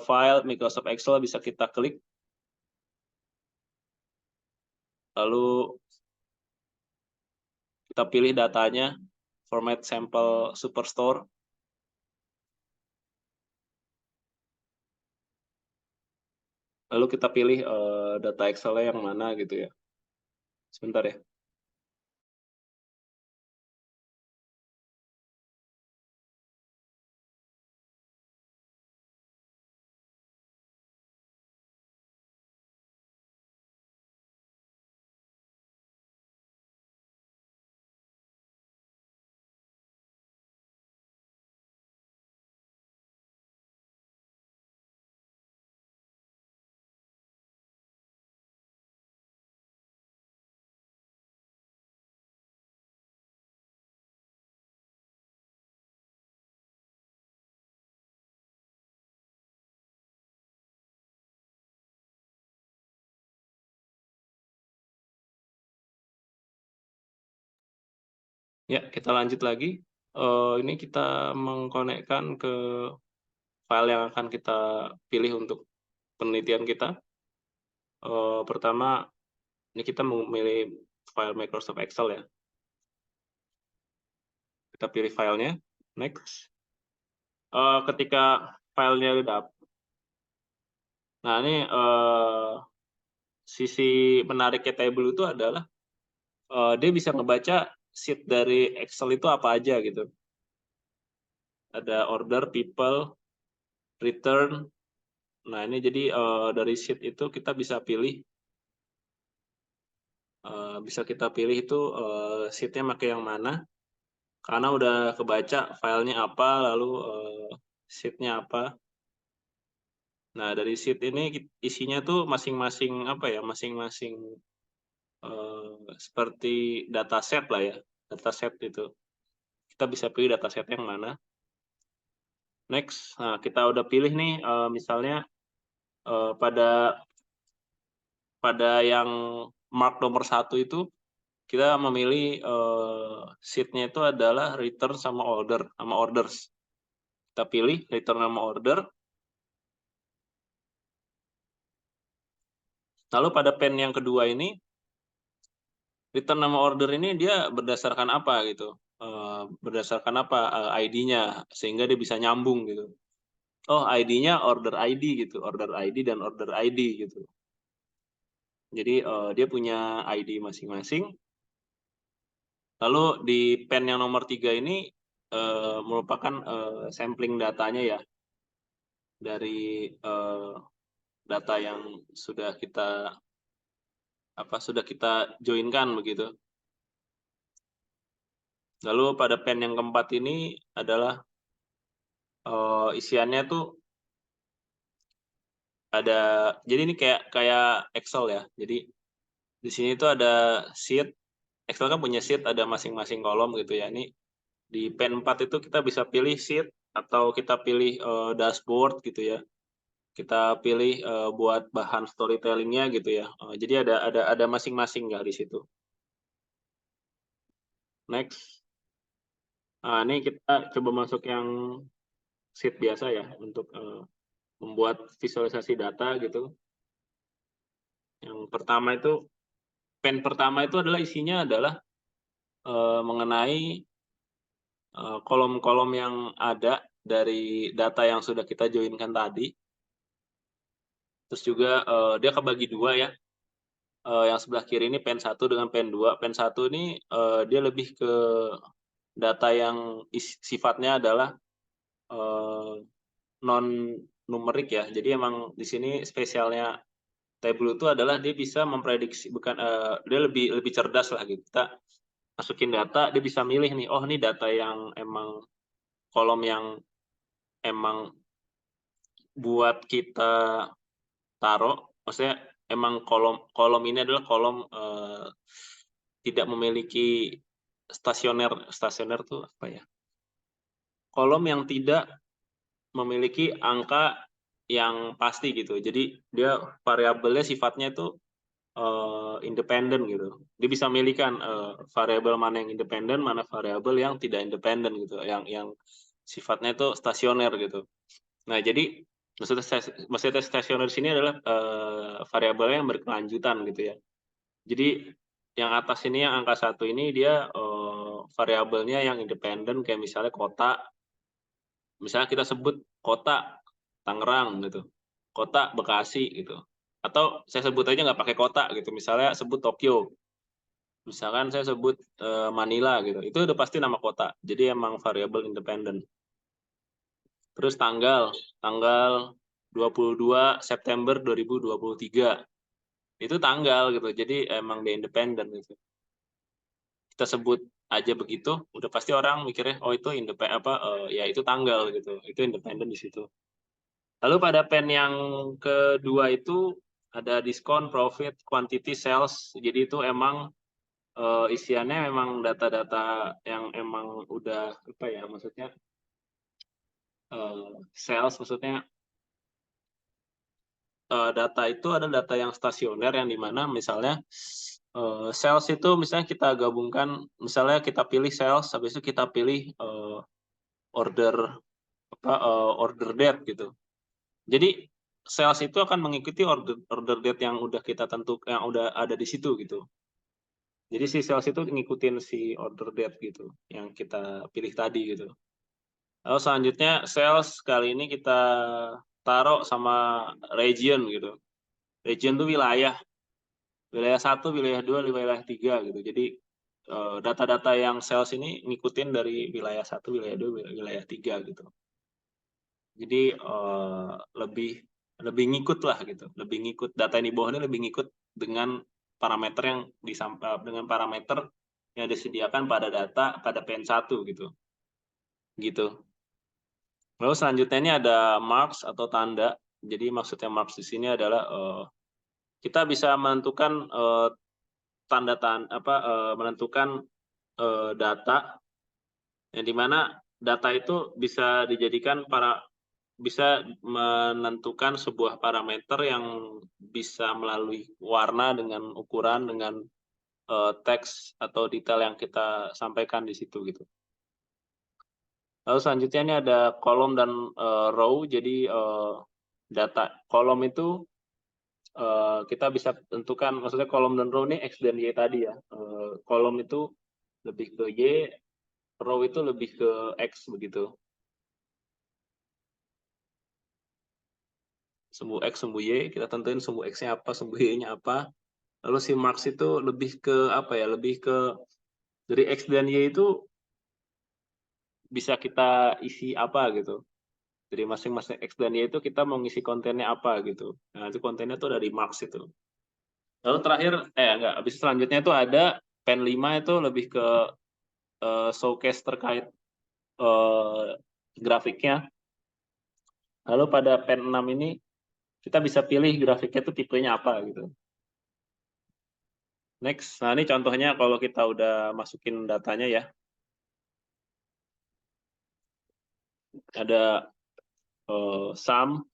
file Microsoft Excel, bisa kita klik. Lalu kita pilih datanya, format sample superstore. Lalu kita pilih data Excel-nya yang mana gitu ya. Sebentar ya. Ya, kita lanjut lagi. Ini kita mengkonekkan ke file yang akan kita pilih untuk penelitian kita. Pertama, ini kita memilih file Microsoft Excel ya. Kita pilih filenya, next. Ketika filenya udah dapat, nah ini sisi menariknya table itu adalah dia bisa ngebaca sheet dari Excel itu apa aja gitu. Ada order, people, return. Nah ini jadi dari sheet itu kita bisa pilih itu sheet-nya pakai yang mana. Karena udah kebaca filenya apa, lalu sheet-nya apa. Nah dari sheet ini isinya tuh masing-masing apa ya, masing-masing seperti dataset lah ya, dataset itu. Kita bisa pilih dataset yang mana. Next, nah kita udah pilih nih misalnya pada yang mark nomor 1 itu kita memilih sheet-nya itu adalah return sama orders. Kita pilih return sama order. Lalu pada pen yang kedua ini, return nama order ini dia berdasarkan apa gitu? Berdasarkan apa ID-nya sehingga dia bisa nyambung gitu. Oh, ID-nya order ID gitu, order ID dan order ID gitu. Jadi dia punya ID masing-masing. Lalu di pen yang nomor 3 ini merupakan sampling datanya ya dari data yang sudah kita joinkan begitu. Lalu pada pen yang keempat ini adalah isiannya tuh ada, jadi ini kayak Excel ya. Jadi di sini tuh ada sheet. Excel kan punya sheet, ada masing-masing kolom gitu ya. Ini di pen 4 itu kita bisa pilih sheet atau kita pilih dashboard gitu ya. Kita pilih buat bahan storytelling-nya gitu ya. Jadi ada masing-masing ya di situ. Next. Nah, ini kita coba masuk yang sheet biasa ya untuk membuat visualisasi data gitu. Yang pertama itu pen pertama itu adalah isinya adalah mengenai kolom-kolom yang ada dari data yang sudah kita joinkan tadi. Terus juga dia kebagi dua ya. Yang sebelah kiri ini pen 1 dengan pen 2. Pen 1 ini dia lebih ke data yang sifatnya adalah non numerik ya. Jadi emang di sini spesialnya Tableau itu adalah dia bisa memprediksi, bukan dia lebih cerdas lah gitu. Kita masukin data, dia bisa milih nih, oh ini data yang emang kolom yang emang buat kita taruh, maksudnya emang kolom ini adalah kolom tidak memiliki stasioner tuh apa ya? Kolom yang tidak memiliki angka yang pasti gitu. Jadi dia variabelnya sifatnya itu independen gitu. Dia bisa memilihkan variabel mana yang independen, mana variabel yang tidak independen gitu, yang sifatnya itu stasioner gitu. Nah, jadi maksudnya stasioner sini adalah variabelnya yang berkelanjutan gitu ya. Jadi yang atas ini yang angka 1 ini dia variabelnya yang independen kayak misalnya kota. Misalnya kita sebut kota Tangerang gitu, kota Bekasi gitu. Atau saya sebut aja nggak pakai kota gitu, misalnya sebut Tokyo. Misalkan saya sebut Manila gitu, itu udah pasti nama kota. Jadi emang variabel independen. Terus tanggal 22 September 2023. Itu tanggal gitu. Jadi emang dia independen gitu. Kita sebut aja begitu, udah pasti orang mikirnya oh itu independen ya itu tanggal gitu. Itu independen di situ. Lalu pada pen yang kedua itu ada diskon, profit, quantity, sales. Jadi itu emang isiannya memang data-data yang emang udah apa ya maksudnya sales maksudnya data itu adalah data yang stasioner yang dimana misalnya sales itu misalnya kita gabungkan misalnya kita pilih sales habis itu kita pilih order order date gitu. Jadi sales itu akan mengikuti order date yang udah kita tentukan yang udah ada di situ gitu. Jadi si sales itu ngikutin si order date gitu yang kita pilih tadi gitu. Lalu selanjutnya sales kali ini kita taruh sama region gitu. Region itu wilayah. Wilayah 1, wilayah 2, wilayah 3 gitu. Jadi data-data yang sales ini ngikutin dari wilayah 1, wilayah 2, wilayah 3 gitu. Jadi lebih ngikut lah gitu. Lebih ngikut data yang di bawah ini lebih ngikut dengan parameter yang dengan parameter yang disediakan pada data pada PN1 gitu. Gitu. Lalu selanjutnya ini ada marks atau tanda. Jadi maksudnya marks di sini adalah kita bisa menentukan menentukan data yang dimana data itu bisa dijadikan bisa menentukan sebuah parameter yang bisa melalui warna dengan ukuran dengan teks atau detail yang kita sampaikan di situ gitu. Lalu selanjutnya ini ada kolom dan row. Jadi data kolom itu kita bisa tentukan, maksudnya kolom dan row ini X dan Y tadi ya. Kolom itu lebih ke Y, row itu lebih ke X begitu. Sumbu X, sumbu Y, kita tentuin sumbu X-nya apa, sumbu Y-nya apa. Lalu si marks itu lebih ke apa ya, lebih ke dari X dan Y itu bisa kita isi apa gitu. Dari masing-masing X dan Y itu kita mau ngisi kontennya apa gitu. Nah, itu kontennya tuh dari marks itu. Lalu terakhir, habis selanjutnya itu ada pen 5 itu lebih ke showcase terkait grafiknya. Lalu pada pen 6 ini kita bisa pilih grafiknya itu tipenya apa gitu. Next, nah ini contohnya kalau kita udah masukin datanya ya. Ada sum,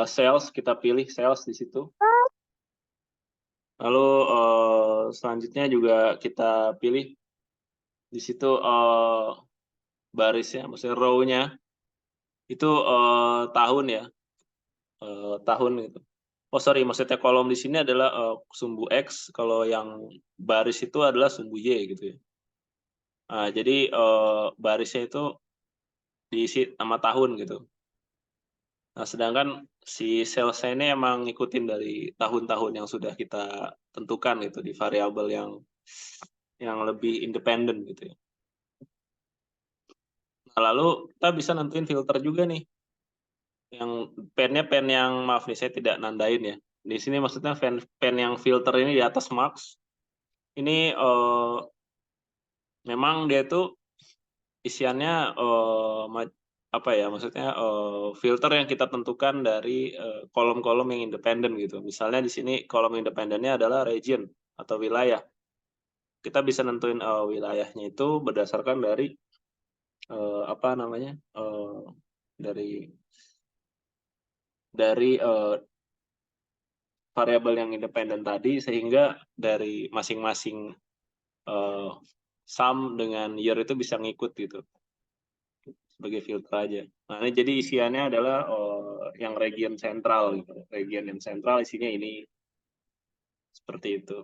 sales, kita pilih sales di situ. Lalu selanjutnya juga kita pilih Di situ barisnya, maksudnya row-nya itu tahun ya, tahun gitu. Oh sorry, maksudnya kolom di sini adalah sumbu X, kalau yang baris itu adalah sumbu Y gitu ya. Nah, jadi barisnya itu diisi nama tahun gitu. Nah, sedangkan si salesnya ini emang ngikutin dari tahun-tahun yang sudah kita tentukan gitu di variabel yang lebih independen gitu ya. Nah, lalu kita bisa nentuin filter juga nih. Yang pen yang maaf nih saya tidak nandain ya. Di sini maksudnya pen yang filter ini di atas marks. Ini memang dia tuh isiannya apa ya, maksudnya filter yang kita tentukan dari kolom-kolom yang independen gitu. Misalnya di sini kolom independennya adalah region atau wilayah. Kita bisa nentuin wilayahnya itu berdasarkan dari apa namanya, dari variabel yang independen tadi, sehingga dari masing-masing sum dengan year itu bisa ngikut gitu sebagai filter aja. Nah, ini jadi isiannya adalah yang region sentral gitu. Region yang sentral isinya ini seperti itu.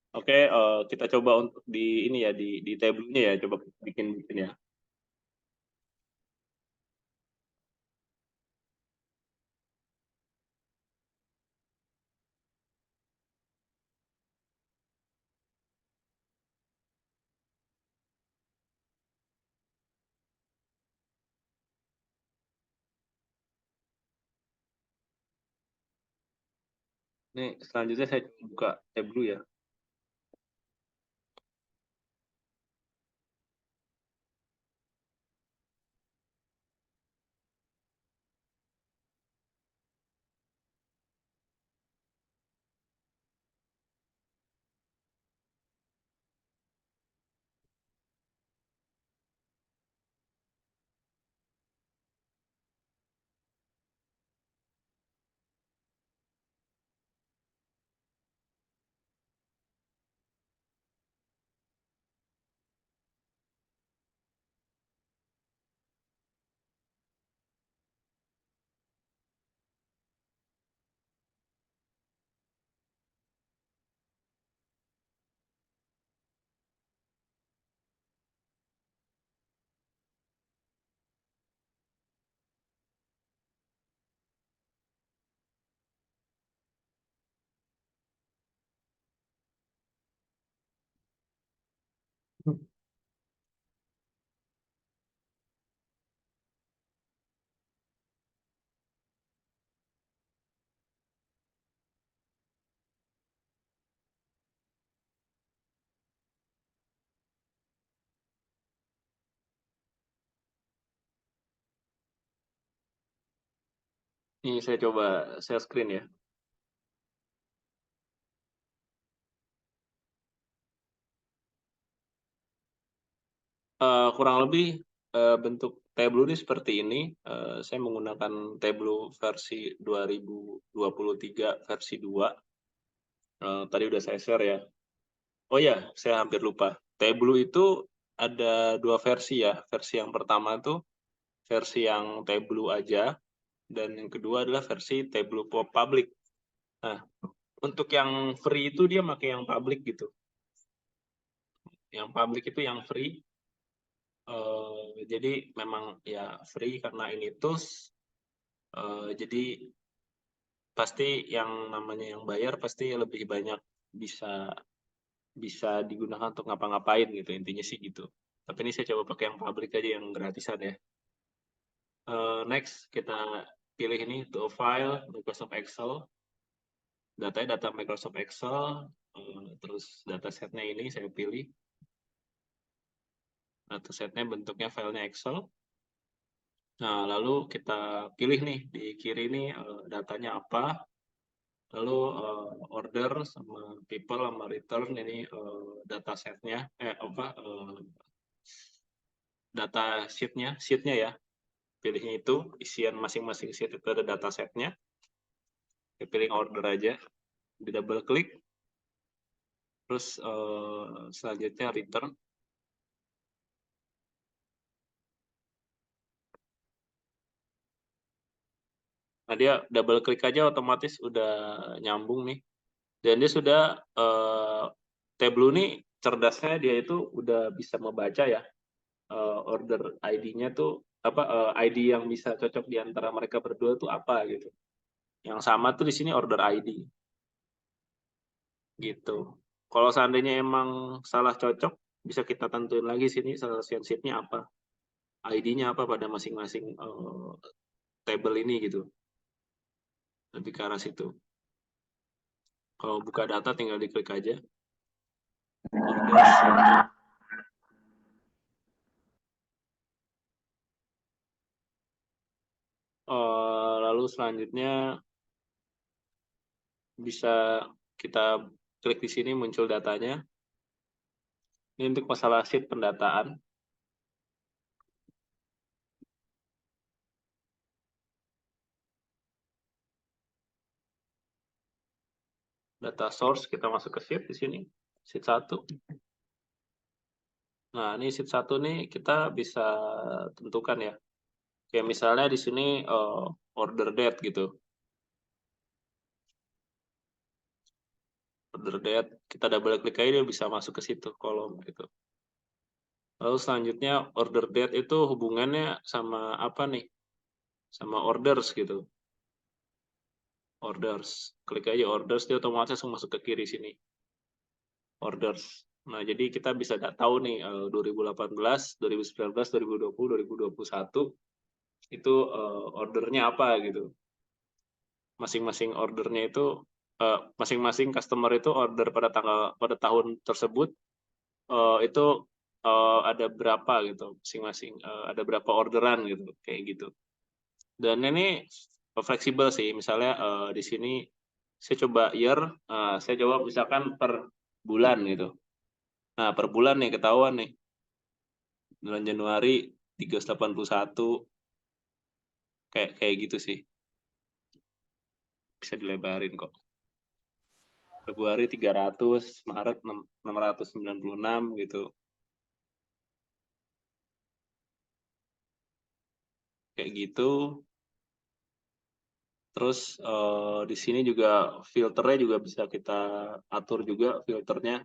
Oke, kita coba untuk di ini ya di tabelnya ya, coba bikin ya. Ini selanjutnya saya buka tabel ya. Ini saya coba share screen ya. Kurang lebih bentuk Tableau ini seperti ini. Saya menggunakan Tableau versi 2023 versi 2. Tadi udah saya share ya. Oh ya, saya hampir lupa. Tableau itu ada dua versi ya. Versi yang pertama itu versi yang Tableau aja, dan yang kedua adalah versi Tableau public. Nah, untuk yang free itu dia pakai yang public gitu. Yang public itu yang free. Jadi memang ya free karena ini tools. Jadi pasti yang namanya yang bayar pasti lebih banyak bisa bisa digunakan untuk ngapa-ngapain gitu, intinya sih gitu. Tapi ini saya coba pakai yang public aja, yang gratisan ya. Next kita pilih ini to file Microsoft Excel. Datanya data Microsoft Excel, terus datasetnya ini saya pilih. Datasetnya bentuknya filenya Excel. Nah, lalu kita pilih nih di kiri ini datanya apa. Lalu order sama people sama return ini data setnya apa data sheetnya ya, pilihnya itu isian masing-masing sheet itu ada data setnya. Pilih order aja, di double klik. Terus selanjutnya return. Nah, dia double klik aja otomatis udah nyambung nih. Dan dia sudah Tableau nih cerdasnya dia itu udah bisa membaca ya order ID-nya tuh apa ID yang bisa cocok di antara mereka berdua tuh apa gitu. Yang sama tuh di sini order ID gitu. Kalau seandainya emang salah cocok, bisa kita tentuin lagi sini selection sheet-nya apa, ID-nya apa pada masing-masing table ini gitu. Lebih ke arah situ. Kalau buka data tinggal diklik aja. Orders. Lalu selanjutnya bisa kita klik di sini muncul datanya. Ini untuk masalah sheet pendataan. Data source kita masuk ke sheet di sini. Sheet 1. Nah, ini sheet 1 nih kita bisa tentukan ya. Kayak misalnya di sini order date gitu. Order date, kita double klik aja dia bisa masuk ke situ kolom gitu. Lalu selanjutnya order date itu hubungannya sama apa nih? Sama orders gitu. Orders. Klik aja orders dia otomatis langsung masuk ke kiri sini. Orders. Nah, jadi kita bisa tahu nih 2018, 2019, 2020, 2021 itu ordernya apa gitu. Masing-masing ordernya itu masing-masing customer itu order pada tahun tersebut itu ada berapa gitu masing-masing ada berapa orderan gitu kayak gitu. Dan ini fleksibel sih. Misalnya di sini saya coba year, saya coba misalkan per bulan gitu. Nah, per bulan nih ketahuan nih. Bulan Januari 381 kayak kayak gitu sih. Bisa dilebarin kok. Februari 300, Maret 696 gitu. Kayak gitu. Terus di sini juga filternya juga bisa kita atur juga filternya.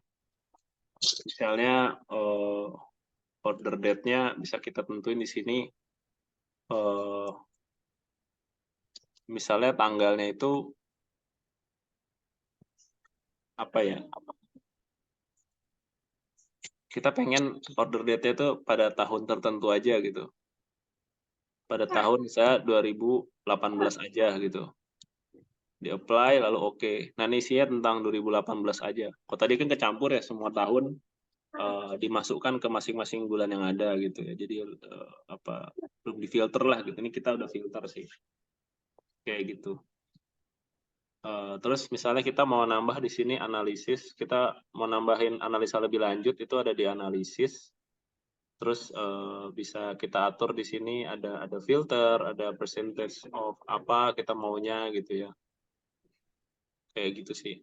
Misalnya order date-nya bisa kita tentuin di sini. eh, Misalnya tanggalnya itu apa ya? Kita pengen order date-nya itu pada tahun tertentu aja gitu. Pada tahun misalnya 2018 aja gitu. Di apply lalu oke. Nah, ini isinya tentang 2018 aja. Kok tadi kan kecampur ya semua tahun dimasukkan ke masing-masing bulan yang ada gitu ya. Jadi apa belum difilter lah gitu. Ini kita udah filter sih. Kayak gitu. Terus misalnya kita mau nambah di sini analisis, kita mau nambahin analisa lebih lanjut itu ada di analisis. Terus bisa kita atur di sini ada filter, ada percentage of apa kita maunya gitu ya. Kayak gitu sih.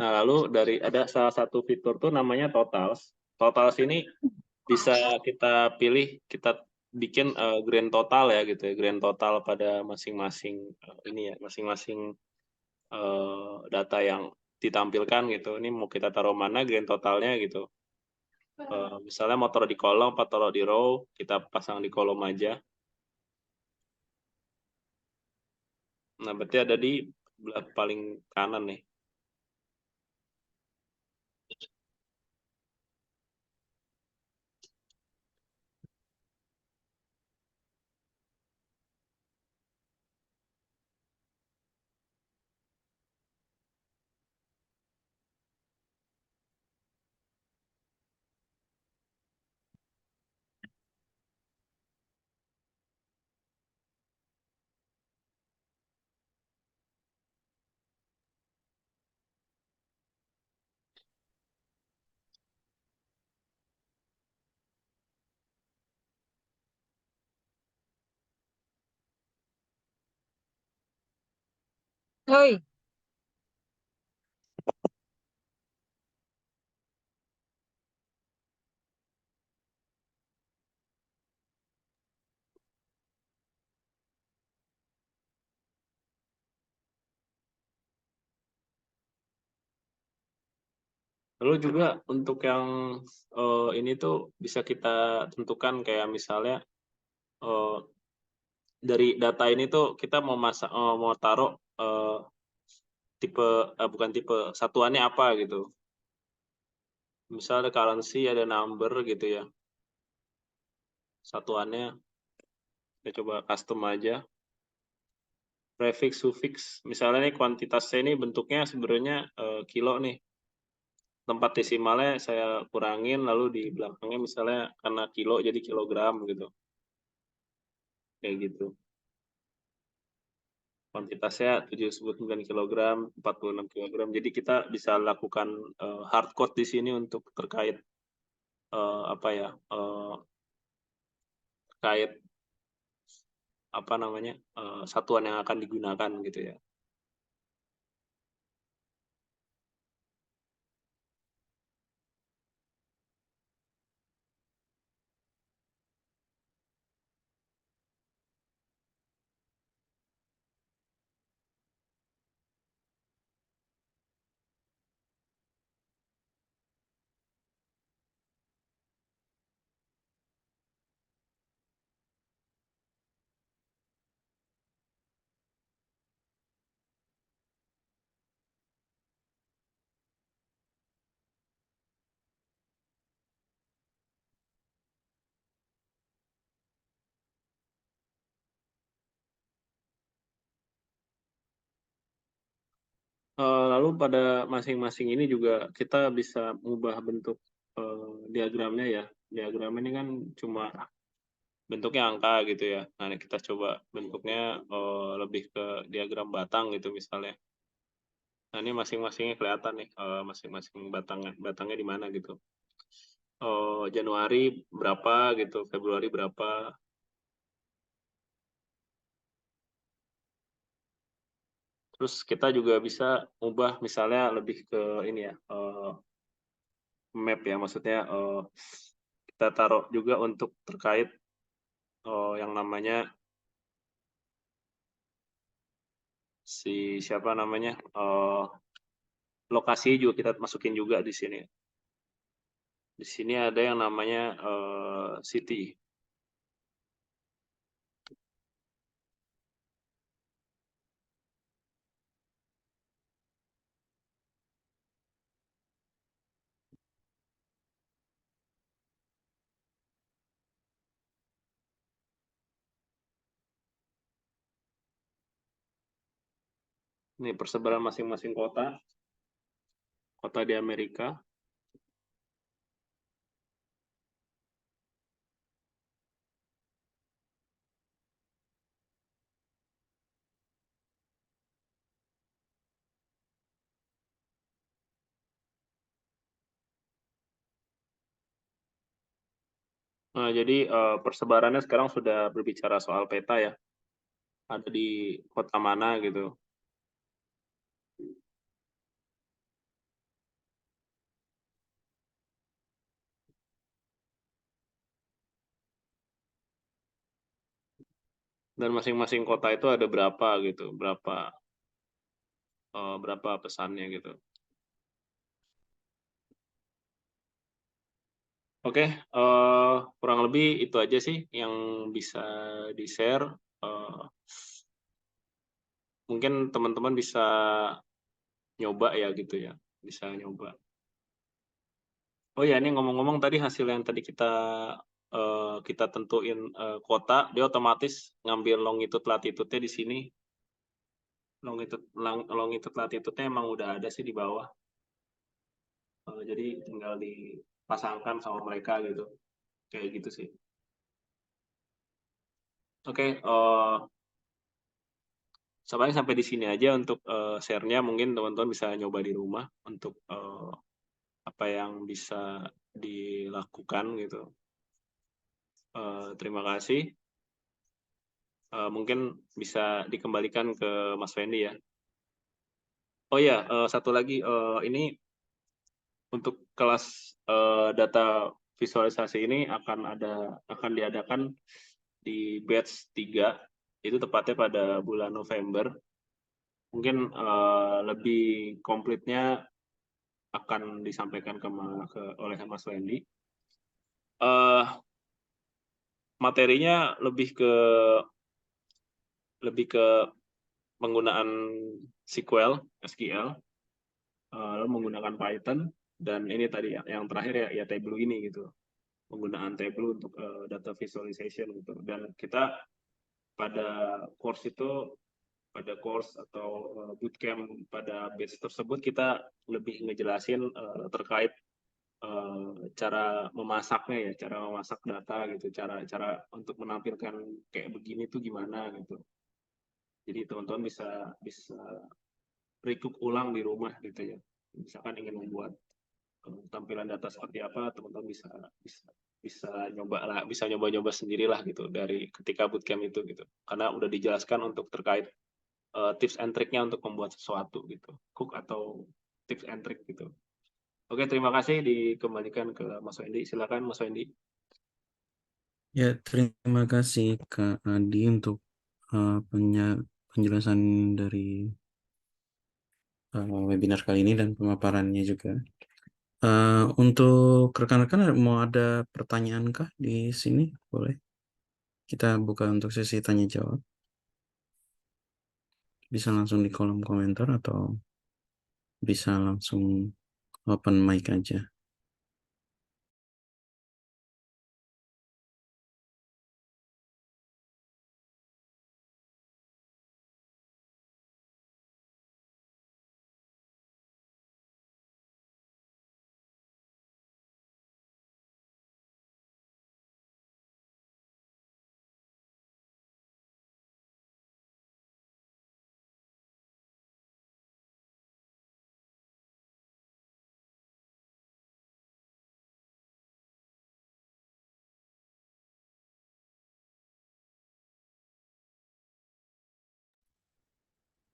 Nah, lalu dari ada salah satu fitur tuh namanya totals. Totals ini bisa kita pilih, kita bikin grand total ya gitu ya, grand total pada masing-masing ini ya, masing-masing data yang ditampilkan gitu. Ini mau kita taruh mana grand totalnya gitu. Misalnya mau taruh di kolom atau taruh di row, kita pasang di kolom aja. Nah, berarti ada di belah paling kanan nih. Hoi. Lalu juga untuk yang ini tuh bisa kita tentukan kayak misalnya eh, dari data ini tuh kita mau taruh tipe bukan tipe satuannya apa gitu. Misalnya ada currency, ada number gitu ya. Satuannya kita coba custom aja. Prefix, suffix. Misalnya nih kuantitasnya ini bentuknya sebenarnya kilo nih. Tempat desimalnya saya kurangin, lalu di belakangnya misalnya karena kilo jadi kilogram gitu. Kayak gitu. Kuantitasnya 79 kg, 46 kg. Jadi kita bisa lakukan hard code di sini untuk terkait apa ya? Terkait apa namanya? Satuan yang akan digunakan gitu ya. Lalu pada masing-masing ini juga kita bisa mengubah bentuk diagramnya ya. Diagram ini kan cuma bentuknya angka gitu ya. Nah, ini kita coba bentuknya lebih ke diagram batang gitu misalnya. Nah, ini masing-masingnya kelihatan nih, masing-masing batangnya di mana gitu. Januari berapa gitu, Februari berapa. Terus kita juga bisa ubah misalnya lebih ke ini ya, map ya, maksudnya kita taruh juga untuk terkait yang namanya siapa namanya lokasi juga kita masukin juga di sini. Di sini ada yang namanya city. Ini persebaran masing-masing kota di Amerika. Nah, jadi persebarannya sekarang sudah berbicara soal peta ya. Ada di kota mana gitu. Dan masing-masing kota itu ada berapa gitu, berapa pesannya gitu. Oke, kurang lebih itu aja sih yang bisa di-share. Eh, Mungkin teman-teman bisa nyoba ya gitu ya, bisa nyoba. Oh ya, ini ngomong-ngomong tadi hasil yang tadi kita tentuin kota, dia otomatis ngambil longitude latitude-nya di sini. Longitude latitude-nya emang udah ada sih di bawah. Jadi tinggal dipasangkan sama mereka gitu. Kayak gitu sih. Oke, sampai di sini aja untuk share-nya. Mungkin teman-teman bisa nyoba di rumah untuk apa yang bisa dilakukan gitu. Terima kasih. Mungkin bisa dikembalikan ke Mas Fendi ya. Oh ya, satu lagi, ini untuk kelas data visualisasi ini akan diadakan di batch 3, itu tepatnya pada bulan November. Mungkin lebih komplitnya akan disampaikan oleh Mas Wendy. Materinya lebih ke penggunaan SQL, lalu menggunakan Python, dan ini tadi yang terakhir ya Tableau ini gitu, penggunaan Tableau untuk data visualization gitu. Dan kita pada course atau bootcamp pada batch tersebut kita lebih ngejelasin terkait cara memasaknya ya, cara memasak data gitu, cara untuk menampilkan kayak begini tuh gimana gitu. Jadi teman-teman bisa bisa recook ulang di rumah gitu ya. Misalkan ingin membuat tampilan data seperti apa, teman-teman bisa bisa bisa nyoba-nyoba sendirilah gitu dari ketika bootcamp itu gitu. Karena udah dijelaskan untuk terkait tips and triknya untuk membuat sesuatu gitu, cook atau tips and trick gitu. Oke, terima kasih, dikembalikan ke Mas Wendy. Silakan Mas Wendy. Ya, terima kasih Kak Adi untuk penjelasan dari webinar kali ini dan pemaparannya juga. Untuk rekan-rekan mau ada pertanyaan kah di sini? Boleh. Kita buka untuk sesi tanya jawab. Bisa langsung di kolom komentar atau bisa langsung open mic aja.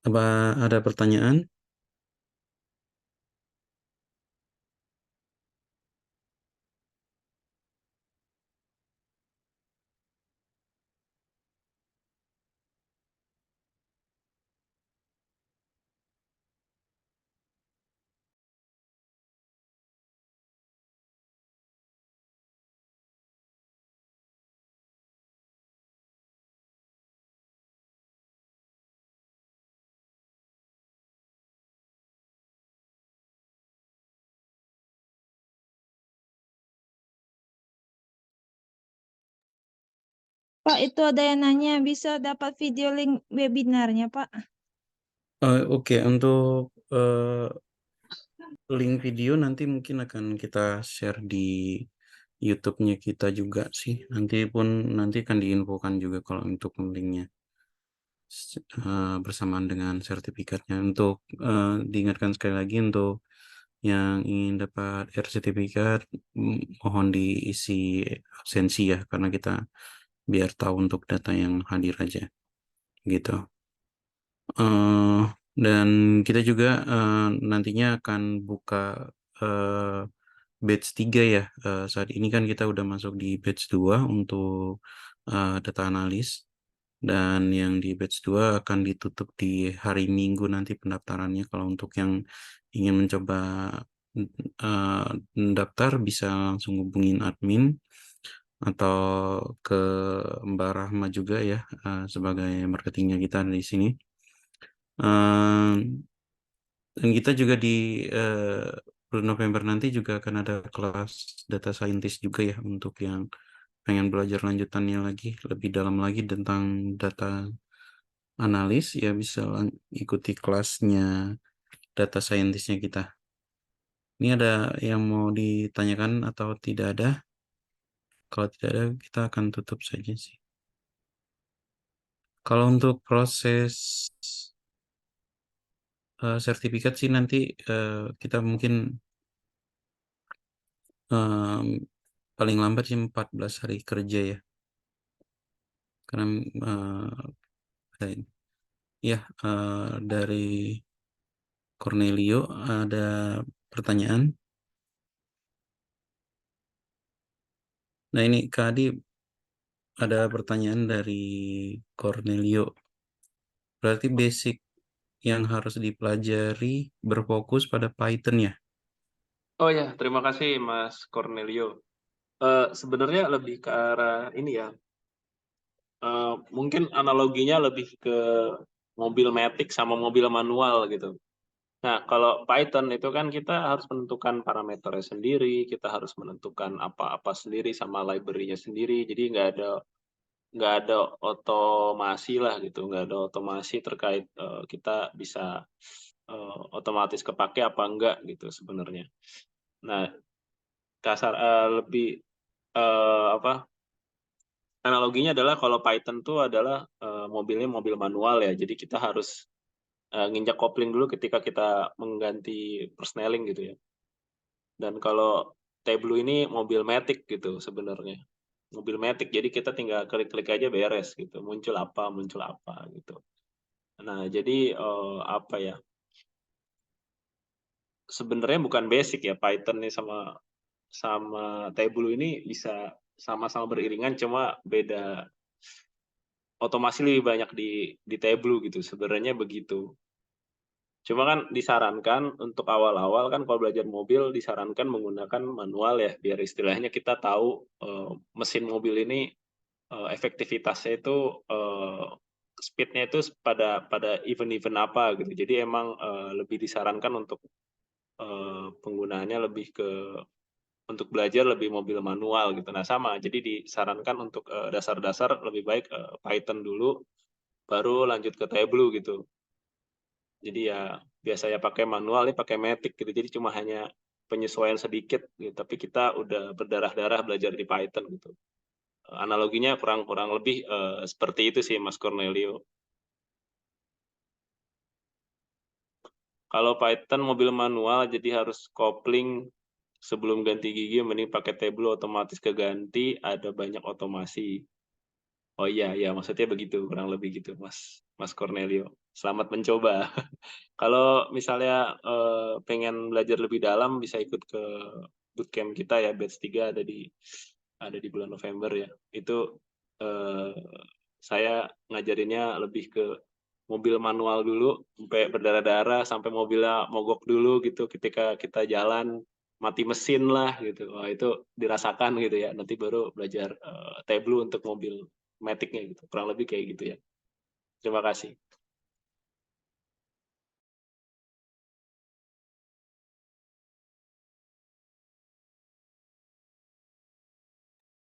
Apa ada pertanyaan? Pak, itu ada yang nanya, bisa dapat video link webinarnya, Pak? Oke, untuk link video nanti mungkin akan kita share di YouTube-nya kita juga sih. Nanti akan diinfokan juga kalau untuk linknya bersamaan dengan sertifikatnya. Untuk diingatkan sekali lagi untuk yang ingin dapat sertifikat, mohon diisi absensi ya, karena kita biar tahu untuk data yang hadir aja gitu. Dan kita juga nantinya akan buka batch 3 ya. Saat ini kan kita udah masuk di batch 2 untuk data analis, dan yang di batch 2 akan ditutup di hari Minggu nanti pendaftarannya. Kalau untuk yang ingin mencoba mendaftar bisa langsung hubungin admin atau ke Mbak Rahma juga ya, sebagai marketingnya kita di sini. Dan kita juga di bulan November nanti juga akan ada kelas data scientist juga ya, untuk yang pengen belajar lanjutannya lagi, lebih dalam lagi tentang data analis ya, bisa ikuti kelasnya data scientistnya kita. Ini ada yang mau ditanyakan atau tidak ada? Kalau tidak ada, kita akan tutup saja sih. Kalau untuk proses sertifikat sih nanti kita mungkin paling lambat sih 14 hari kerja ya. Karena ya dari Cornelio, ada pertanyaan? Nah ini Kak Adi, ada pertanyaan dari Cornelio. Berarti basic yang harus dipelajari berfokus pada Python ya? Oh ya, terima kasih Mas Cornelio. Sebenarnya lebih ke arah ini ya. Mungkin analoginya lebih ke mobil matic sama mobil manual gitu. Nah, kalau Python itu kan kita harus menentukan parameternya sendiri, kita harus menentukan apa-apa sendiri sama library-nya sendiri. Jadi nggak ada otomasi lah gitu, nggak ada otomasi terkait kita bisa otomatis kepake apa enggak gitu sebenarnya. Nah, lebih apa analoginya adalah kalau Python tuh adalah mobilnya mobil manual ya. Jadi kita harus nginjak kopling dulu ketika kita mengganti persneling gitu ya. Dan kalau Tableau ini mobil matic gitu sebenarnya. Mobil matic, jadi kita tinggal klik-klik aja beres gitu. Muncul apa gitu. Nah, jadi apa ya? Sebenarnya bukan basic ya Python nih sama sama Tableau ini bisa sama-sama beriringan, cuma beda otomasi lebih banyak di Tableau gitu. Sebenarnya begitu. Cuma kan disarankan untuk awal-awal kan kalau belajar mobil disarankan menggunakan manual ya, biar istilahnya kita tahu mesin mobil ini efektivitasnya itu speednya itu pada event-event apa gitu. Jadi emang lebih disarankan untuk penggunaannya lebih ke untuk belajar lebih mobil manual gitu. Nah sama, jadi disarankan untuk dasar-dasar lebih baik Python dulu, baru lanjut ke Tableau gitu. Jadi ya biasanya pakai manual, ini pakai Matic gitu. Jadi cuma hanya penyesuaian sedikit gitu, tapi kita udah berdarah-darah belajar di Python gitu. Analoginya kurang lebih seperti itu sih Mas Cornelio. Kalau Python mobil manual jadi harus kopling sebelum ganti gigi mending pakai Tableau otomatis keganti, ada banyak otomasi. Oh iya ya maksudnya begitu kurang lebih gitu Mas Cornelio. Selamat mencoba. Kalau misalnya pengen belajar lebih dalam bisa ikut ke bootcamp kita ya, batch 3 ada di bulan November ya. Itu eh, saya ngajarinnya lebih ke mobil manual dulu sampai berdarah-darah sampai mobilnya mogok dulu gitu ketika kita jalan mati mesin lah gitu. Wah, itu dirasakan gitu ya. Nanti baru belajar Tableau untuk mobil matic-nya gitu. Kurang lebih kayak gitu ya. Terima kasih.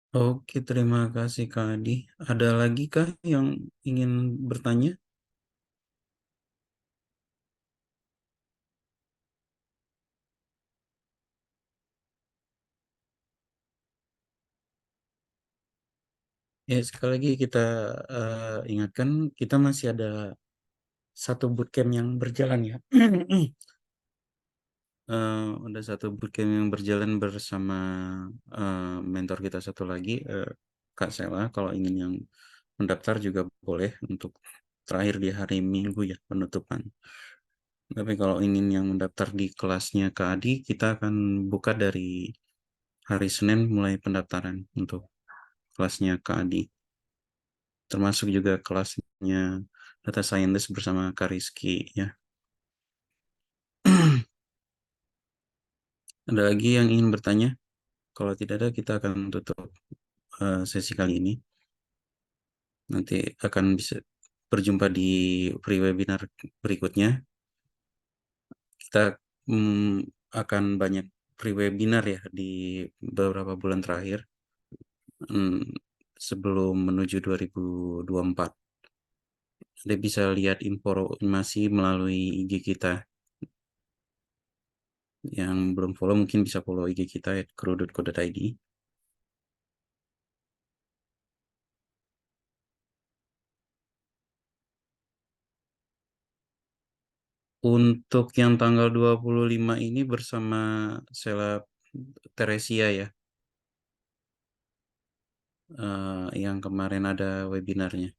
Oke, terima kasih Kak Adi. Ada lagi kah yang ingin bertanya? Ya, sekali lagi kita ingatkan, kita masih ada satu bootcamp yang berjalan ya. Ada satu bootcamp yang berjalan bersama mentor kita satu lagi, Kak Sela. Kalau ingin yang mendaftar juga boleh untuk terakhir di hari Minggu ya penutupan. Tapi kalau ingin yang mendaftar di kelasnya Kak Adi, kita akan buka dari hari Senin mulai pendaftaran untuk kelasnya Kak Adi. Termasuk juga kelasnya Data Scientist bersama Kak Rizky ya. Ada lagi yang ingin bertanya? Kalau tidak ada, kita akan tutup sesi kali ini. Nanti akan bisa berjumpa di free webinar berikutnya. Kita akan banyak free webinar ya di beberapa bulan terakhir sebelum menuju 2024. Anda bisa lihat informasi melalui IG kita. Yang belum follow mungkin bisa follow IG kita @crew.co.id. Untuk yang tanggal 25 ini bersama Sela Teresia ya. Yang kemarin ada webinarnya.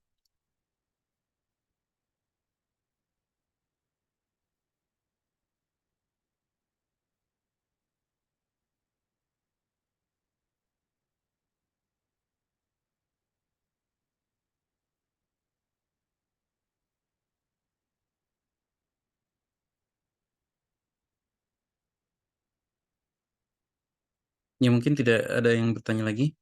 Ya mungkin tidak ada yang bertanya lagi.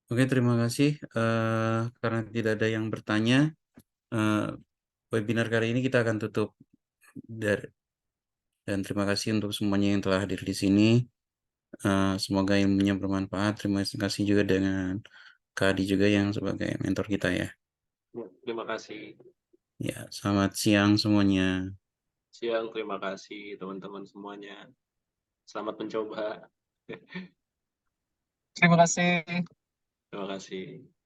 Oke, terima kasih. Karena tidak ada yang bertanya, webinar kali ini kita akan tutup. Dan terima kasih untuk semuanya yang telah hadir di sini. Semoga ilmunya bermanfaat. Terima kasih juga dengan Kak Adi juga yang sebagai mentor kita ya. Ya, terima kasih. Ya, selamat siang semuanya. Siang, terima kasih teman-teman semuanya. Selamat mencoba. Terima kasih. Terima kasih.